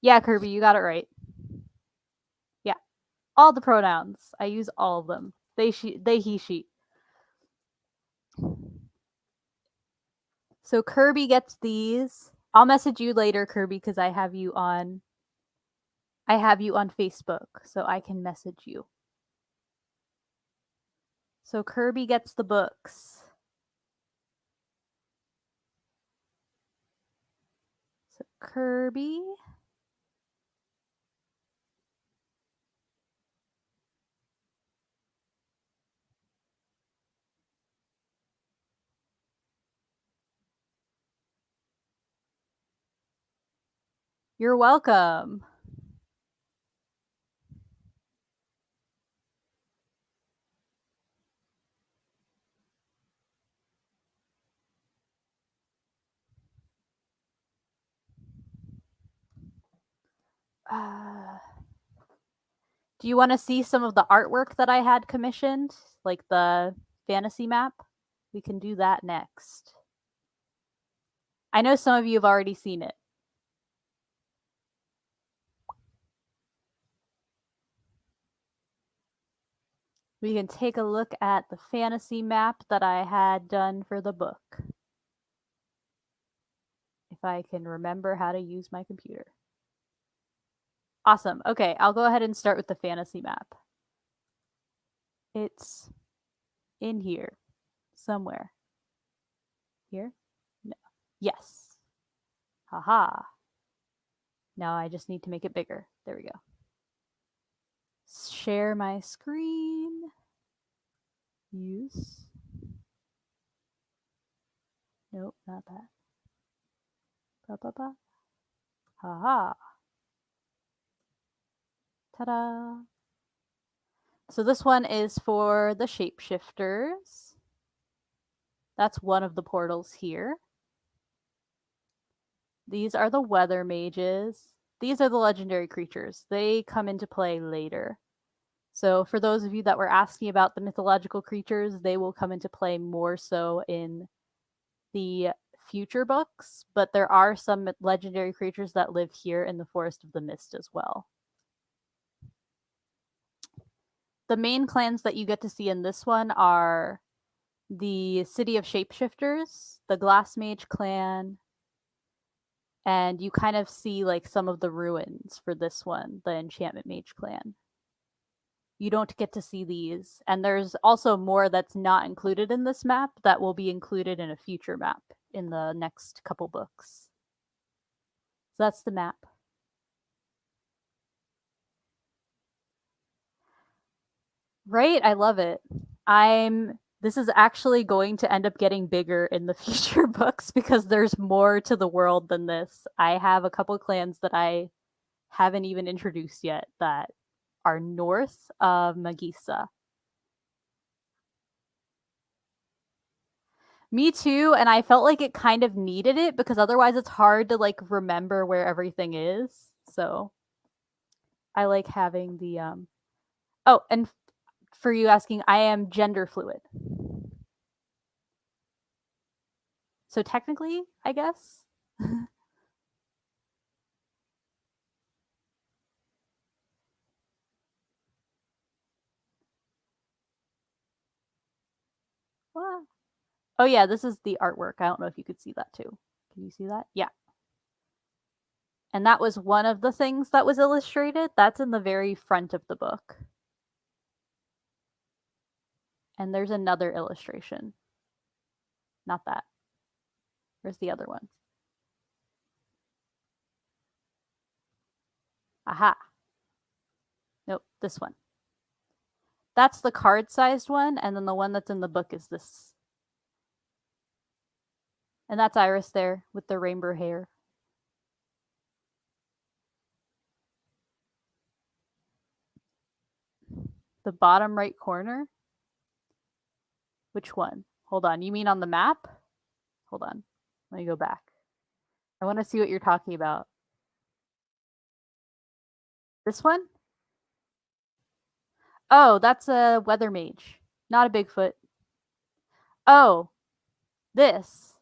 [SPEAKER 1] Yeah, Kirby, you got it right. Yeah, all the pronouns. I use all of them. They, he, she. So Kirby gets these. I'll message you later, Kirby, because I have you on Facebook, so I can message you. So Kirby gets the books. So Kirby. You're welcome. Do you want to see some of the artwork that I had commissioned, like the fantasy map? We can do that next. I know some of you have already seen it. We can take a look at the fantasy map that I had done for the book. If I can remember how to use my computer. Awesome. Okay, I'll go ahead and start with the fantasy map. It's in here somewhere. Here? No. Yes. Haha. Now I just need to make it bigger. There we go. Share my screen. Use. Nope, not that. Ba ba ba. Haha. Ta-da. So this one is for the shapeshifters. That's one of the portals here. These are the weather mages. These are the legendary creatures. They come into play later. So for those of you that were asking about the mythological creatures, they will come into play more so in the future books, but there are some legendary creatures that live here in the Forest of the Mist as well. The main clans that you get to see in this one are the City of Shapeshifters, the Glass Mage clan, and you kind of see like some of the ruins for this one, the Enchantment Mage clan. You don't get to see these, and there's also more that's not included in this map that will be included in a future map in the next couple books. So that's the map. Right? I love it. This is actually going to end up getting bigger in the future books because there's more to the world than this. I have a couple clans that I haven't even introduced yet that are north of Magisa. Me too, and I felt like it kind of needed it because otherwise it's hard to like remember where everything is. So I like having the oh, and for you asking, I am gender fluid. So technically, I guess. Wow. Oh yeah, this is the artwork. I don't know if you could see that too. Can you see that? Yeah. And that was one of the things that was illustrated. That's in the very front of the book. And there's another illustration. Not that. Where's the other one? Aha. Nope, this one. That's the card-sized one, and then the one that's in the book is this. And that's Iris there with the rainbow hair. The bottom right corner? Which one? Hold on. You mean on the map? Hold on. Let me go back. I want to see what you're talking about. This one? Oh, that's a weather mage, not a Bigfoot. Oh, this.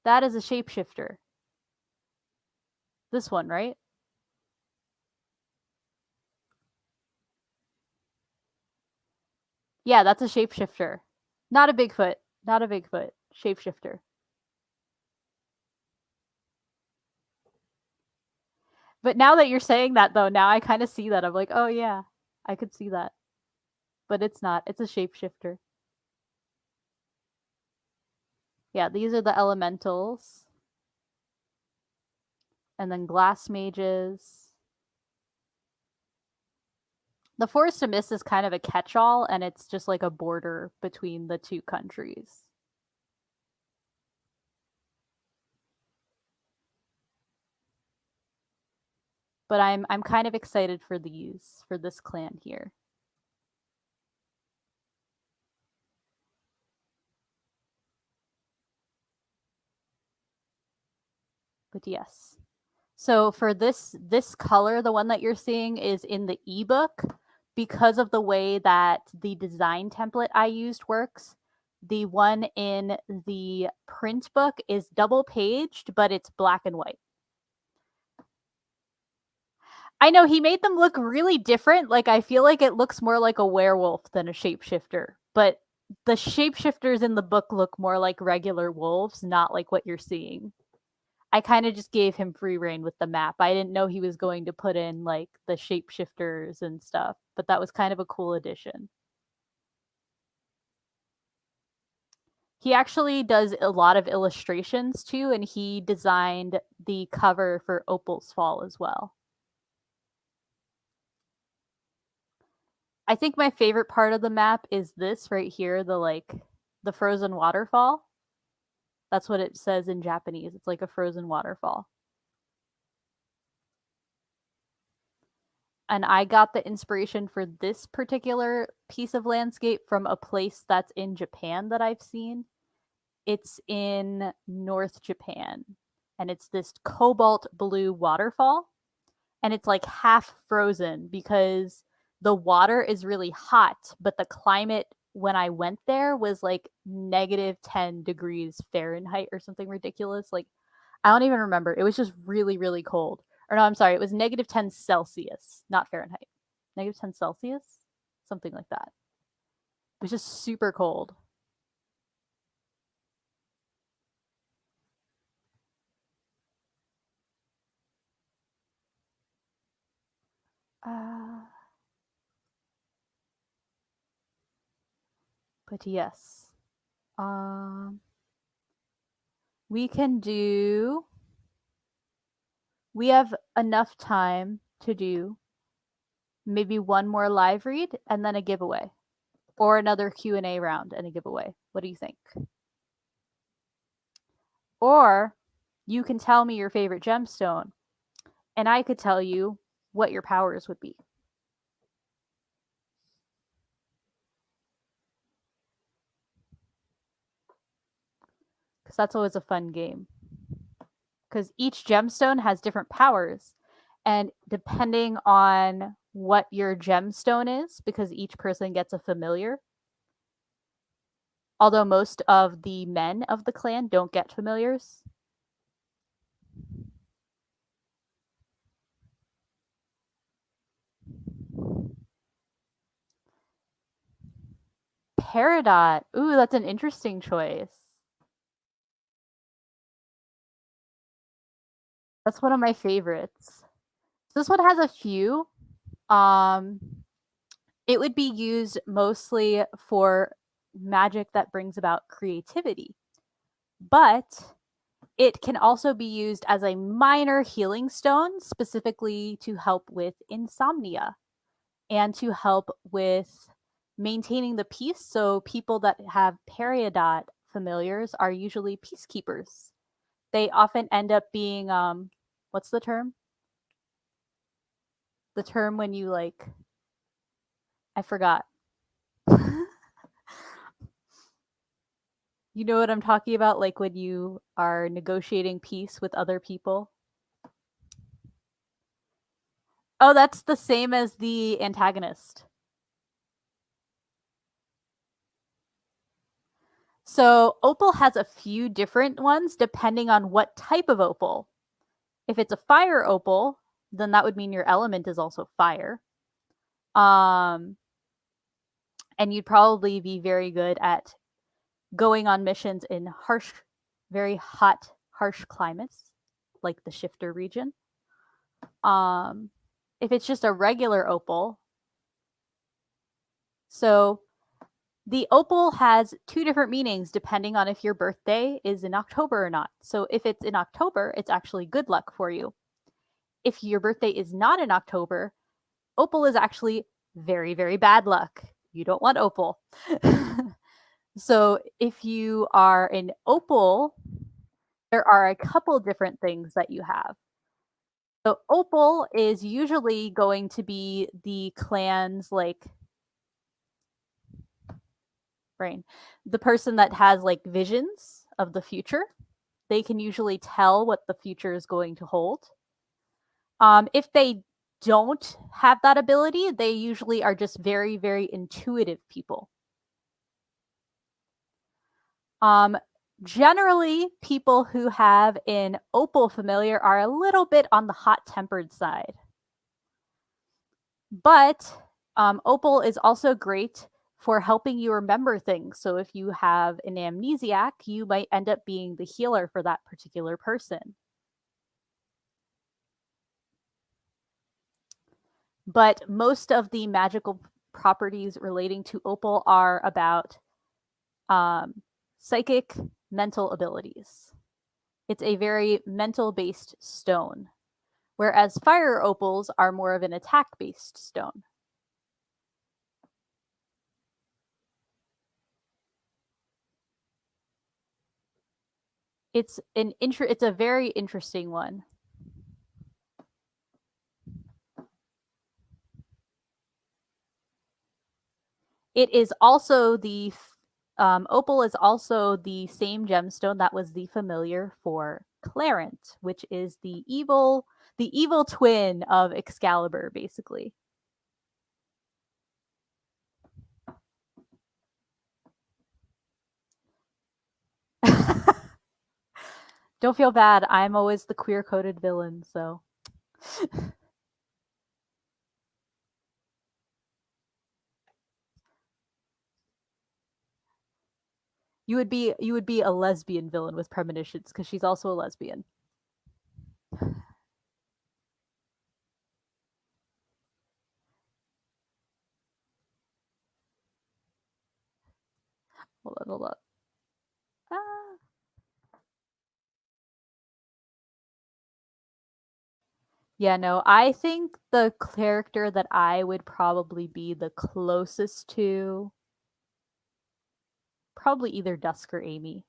[SPEAKER 1] That is a shapeshifter. This one, right? Yeah, that's a shapeshifter. Not a Bigfoot. Not a Bigfoot. Shapeshifter. But now that you're saying that, though, now I kind of see that. I'm like, oh, yeah, I could see that. But it's not. It's a shapeshifter. Yeah, these are the elementals. And then glass mages. The Forest of Mist is kind of a catch-all, and it's just like a border between the two countries. But I'm kind of excited for these, for this clan here. But yes. So for this color, the one that you're seeing is in the ebook. Because of the way that the design template I used works, the one in the print book is double paged, but it's black and white. I know he made them look really different. Like I feel like it looks more like a werewolf than a shapeshifter, but the shapeshifters in the book look more like regular wolves, not like what you're seeing. I kind of just gave him free reign with the map. I didn't know he was going to put in like the shapeshifters and stuff, but that was kind of a cool addition. He actually does a lot of illustrations too, and he designed the cover for Opal's Fall as well. I think my favorite part of the map is this right here, the frozen waterfall. That's what it says in Japanese. It's like a frozen waterfall. And I got the inspiration for this particular piece of landscape from a place that's in Japan that I've seen. It's in North Japan, and it's this cobalt blue waterfall, and it's like half frozen because the water is really hot, but the climate when I went there was like -10 degrees Fahrenheit or something ridiculous. Like, I don't even remember. It was just really, really cold. Or no, I'm sorry, it was -10 Celsius, not Fahrenheit. -10 Celsius? Something like that. It was just super cold. But yes. We can do. We have enough time to do maybe one more live read and then a giveaway, or another Q&A round and a giveaway. What do you think? Or you can tell me your favorite gemstone, and I could tell you what your powers would be. Because that's always a fun game. Because each gemstone has different powers, and depending on what your gemstone is, because each person gets a familiar, although most of the men of the clan don't get familiars. Peridot. Ooh, that's an interesting choice. That's one of my favorites. This one has a few. It would be used mostly for magic that brings about creativity, but it can also be used as a minor healing stone, specifically to help with insomnia and to help with maintaining the peace. So people that have Peridot familiars are usually peacekeepers. They often end up being what's the term? The term when you like I forgot. You know what I'm talking about, like when you are negotiating peace with other people? Oh, that's the same as the antagonist. So opal has a few different ones depending on what type of opal. If it's a fire opal, then that would mean your element is also fire. And you'd probably be very good at going on missions in harsh, very hot, harsh climates, like the shifter region. If it's just a regular opal, so the opal has two different meanings depending on if your birthday is in October or not. So if it's in October, it's actually good luck for you. If your birthday is not in October, opal is actually very, very bad luck. You don't want opal. So if you are an opal, there are a couple different things that you have. So opal is usually going to be the clan's like brain. The person that has like visions of the future. They can usually tell what the future is going to hold. If they don't have that ability, they usually are just very, very intuitive people. Generally, people who have an opal familiar are a little bit on the hot-tempered side. But opal is also great for helping you remember things. So if you have an amnesiac, you might end up being the healer for that particular person. But most of the magical properties relating to opal are about psychic mental abilities. It's a very mental-based stone, whereas fire opals are more of an attack-based stone. It's a very interesting one. It is also the opal is also the same gemstone that was the familiar for Clarent, which is the evil twin of Excalibur, basically. Don't feel bad. I'm always the queer-coded villain, so. You would be a lesbian villain with premonitions because she's also a lesbian. Hold on. Ah. Yeah, no, I think the character that I would probably be the closest to, probably either Dusk or Amy.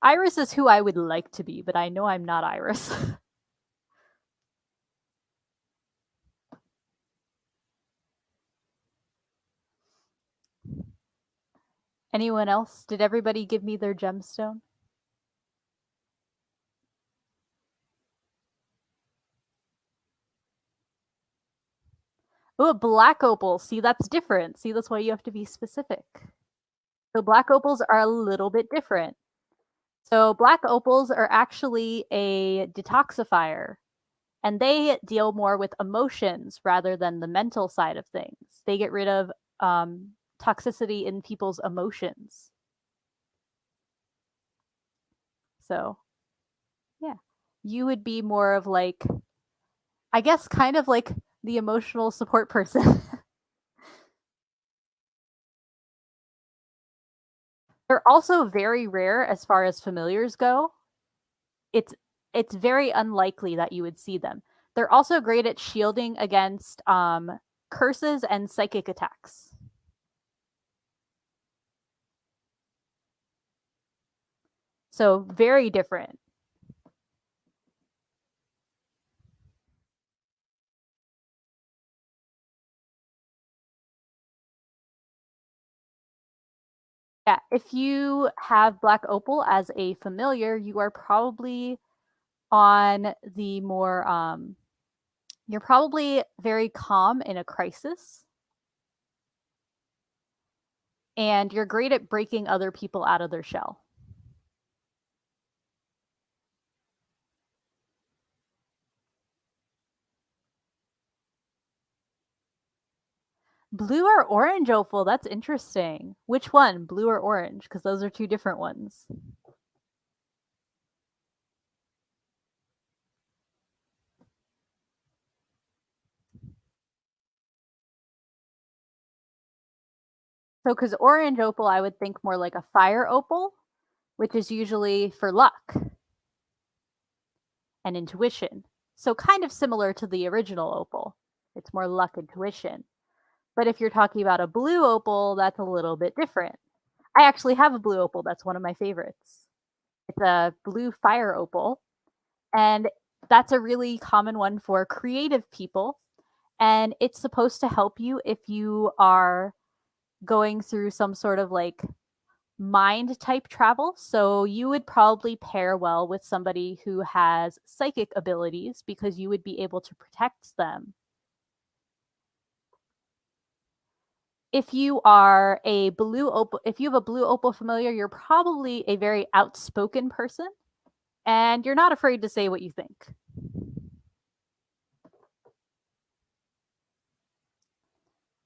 [SPEAKER 1] Iris is who I would like to be, but I know I'm not Iris. Anyone else? Did everybody give me their gemstone? Oh, a black opal. See, that's different. See, that's why you have to be specific. So black opals are a little bit different. So black opals are actually a detoxifier, and they deal more with emotions rather than the mental side of things. They get rid of toxicity in people's emotions. So, yeah, you would be more of like, I guess, kind of like the emotional support person. They're also very rare as far as familiars go. It's it's very unlikely that you would see them. They're also great at shielding against curses and psychic attacks. So very different. Yeah, if you have Black Opal as a familiar, you are probably on the more you're probably very calm in a crisis, and you're great at breaking other people out of their shell. Blue or orange opal? That's interesting. Which one, blue or orange? Because those are two different ones. So, because orange opal, I would think more like a fire opal, which is usually for luck and intuition. So, kind of similar to the original opal. It's more luck, intuition. But if you're talking about a blue opal, that's a little bit different. I actually have a blue opal. That's one of my favorites. It's a blue fire opal. And that's a really common one for creative people. And it's supposed to help you if you are going through some sort of like mind type travel. So you would probably pair well with somebody who has psychic abilities because you would be able to protect them. If you are a blue opal, if you have a blue opal familiar, you're probably a very outspoken person and you're not afraid to say what you think.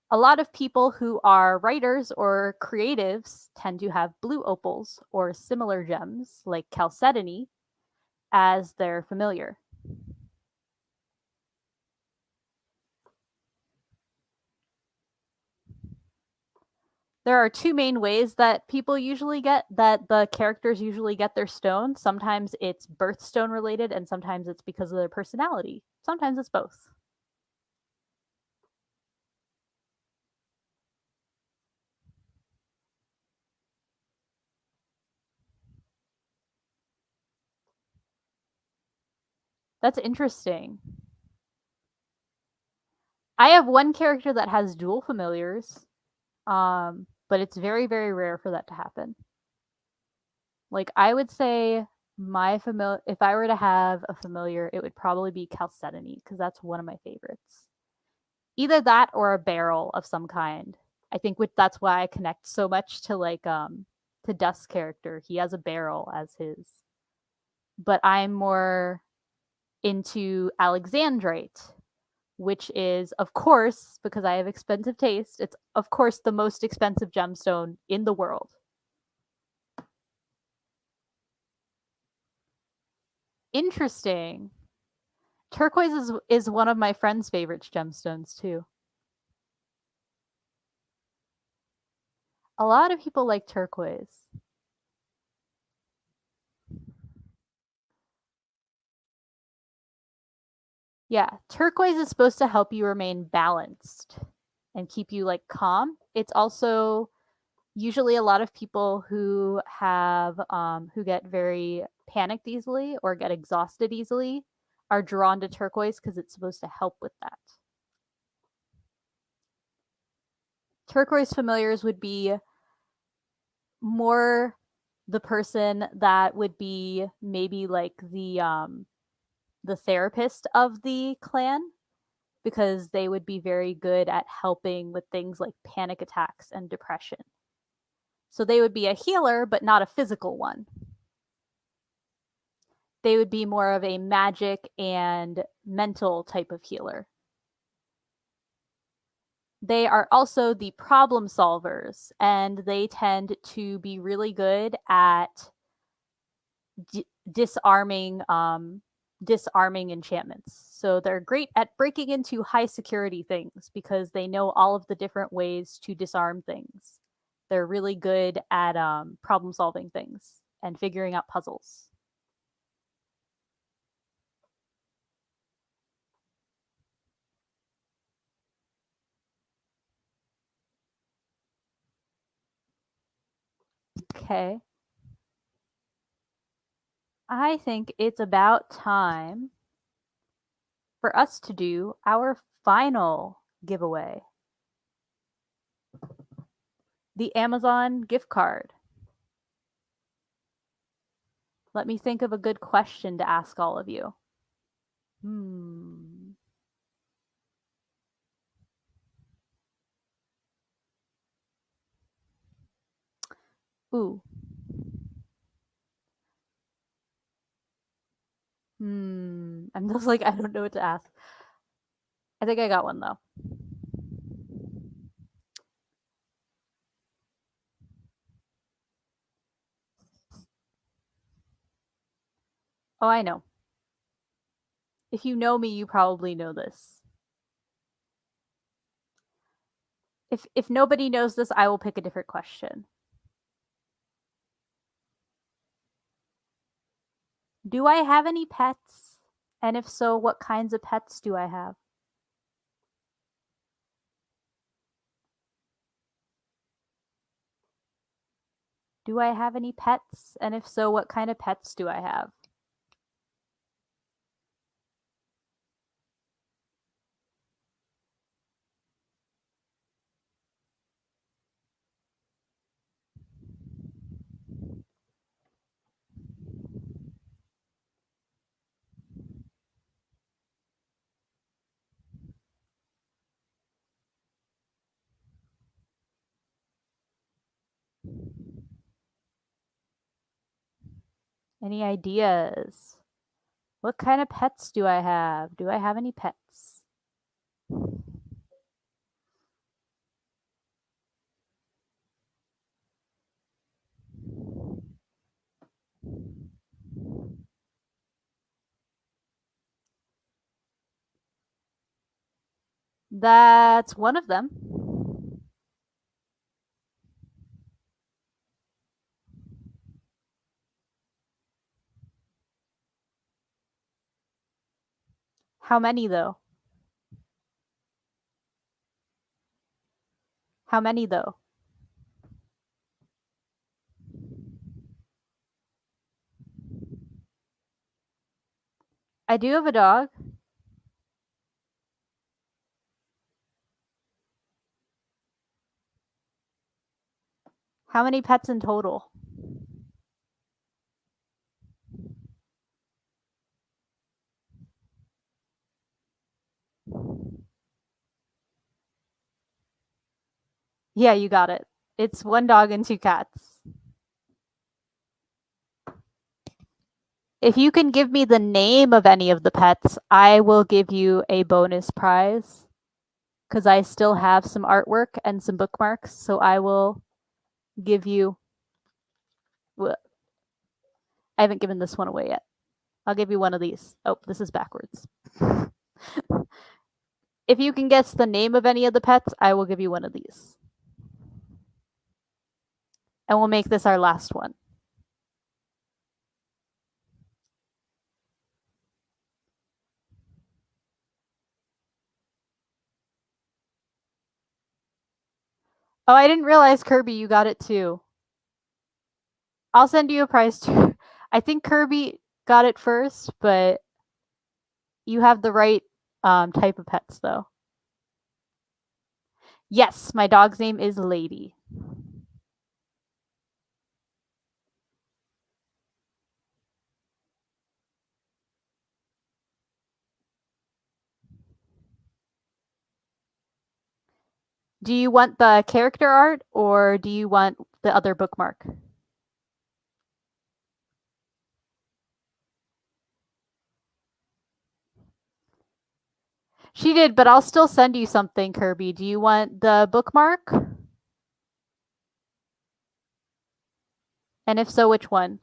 [SPEAKER 1] A lot of people who are writers or creatives tend to have blue opals or similar gems like chalcedony as their familiar. There are two main ways that people usually get that the characters usually get their stone. Sometimes it's birthstone related and sometimes it's because of their personality. Sometimes it's both. That's interesting. I have one character that has dual familiars, but it's very, very rare for that to happen. Like I would say my familiar, if I were to have a familiar, it would probably be chalcedony because that's one of my favorites. Either that or a barrel of some kind. I think that's why I connect so much to like to Dust's character. He has a barrel as his. But I'm more into Alexandrite, which is of course, because I have expensive taste, it's of course the most expensive gemstone in the world. Interesting. Turquoise is one of my friend's favorite gemstones too. A lot of people like turquoise. Yeah, turquoise is supposed to help you remain balanced and keep you like calm. It's also usually a lot of people who have who get very panicked easily or get exhausted easily are drawn to turquoise because it's supposed to help with that. Turquoise familiars would be more the person that would be maybe like the therapist of the clan, because they would be very good at helping with things like panic attacks and depression. So they would be a healer, but not a physical one. They would be more of a magic and mental type of healer. They are also the problem solvers, and they tend to be really good at disarming enchantments. So they're great at breaking into high security things because they know all of the different ways to disarm things. They're really good at problem solving things and figuring out puzzles. Okay. I think it's about time for us to do our final giveaway, the Amazon gift card. Let me think of a good question to ask all of you. Ooh. I'm just like, I don't know what to ask. I think I got one though. Oh, I know. If you know me, you probably know this. If nobody knows this, I will pick a different question. Do I have any pets? And if so, what kinds of pets do I have? Do I have any pets? And if so, what kind of pets do I have? Any ideas? What kind of pets do I have? Do I have any pets? That's one of them. How many though? How many though? I do have a dog. How many pets in total? Yeah, you got it. It's one dog and two cats. If you can give me the name of any of the pets, I will give you a bonus prize, because I still have some artwork and some bookmarks. So I will give you. I haven't given this one away yet. I'll give you one of these. Oh, this is backwards. If you can guess the name of any of the pets, I will give you one of these. And we'll make this our last one. Oh, I didn't realize, Kirby, you got it too. I'll send you a prize too. I think Kirby got it first, but you have the right type of pets, though. Yes, my dog's name is Lady. Do you want the character art or do you want the other bookmark? She did, but I'll still send you something, Kirby. Do you want the bookmark? And if so, which one?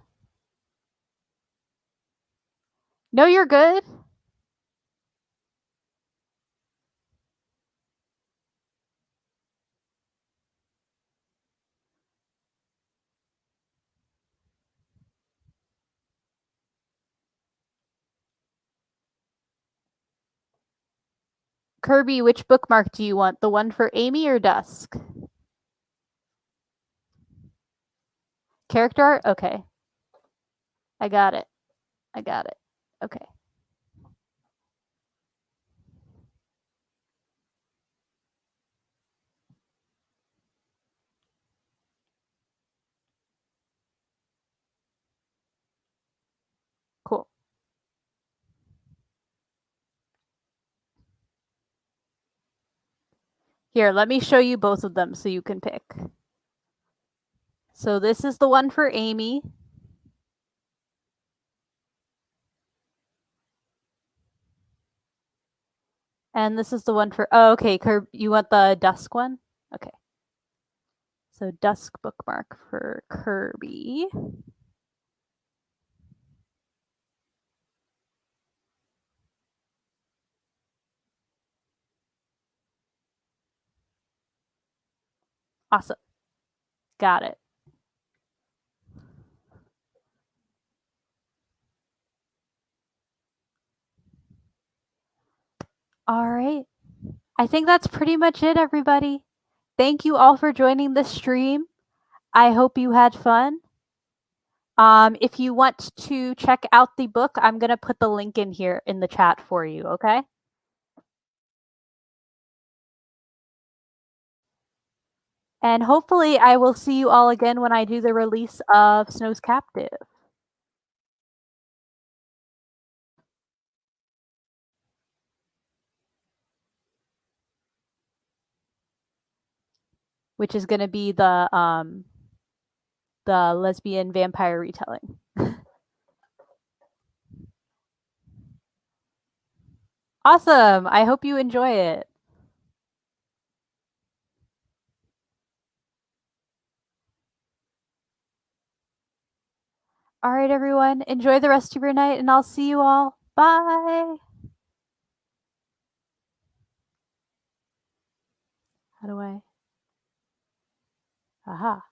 [SPEAKER 1] No, you're good. Kirby, which bookmark do you want? The one for Amy or Dusk? Character art? Okay. I got it. I got it. Okay. Cool. Here, let me show you both of them so you can pick. So this is the one for Amy. And this is the one for, oh, okay, you want the Dusk one? Okay. So Dusk bookmark for Kirby. Awesome. Got it. All right. I think that's pretty much it, everybody. Thank you all for joining the stream. I hope you had fun. If you want to check out the book, I'm going to put the link in here in the chat for you, okay? And hopefully I will see you all again when I do the release of Snow's Captive. Which is going to be the lesbian vampire retelling. Awesome. I hope you enjoy it. All right, everyone. Enjoy the rest of your night, and I'll see you all. Bye. How do I? Aha.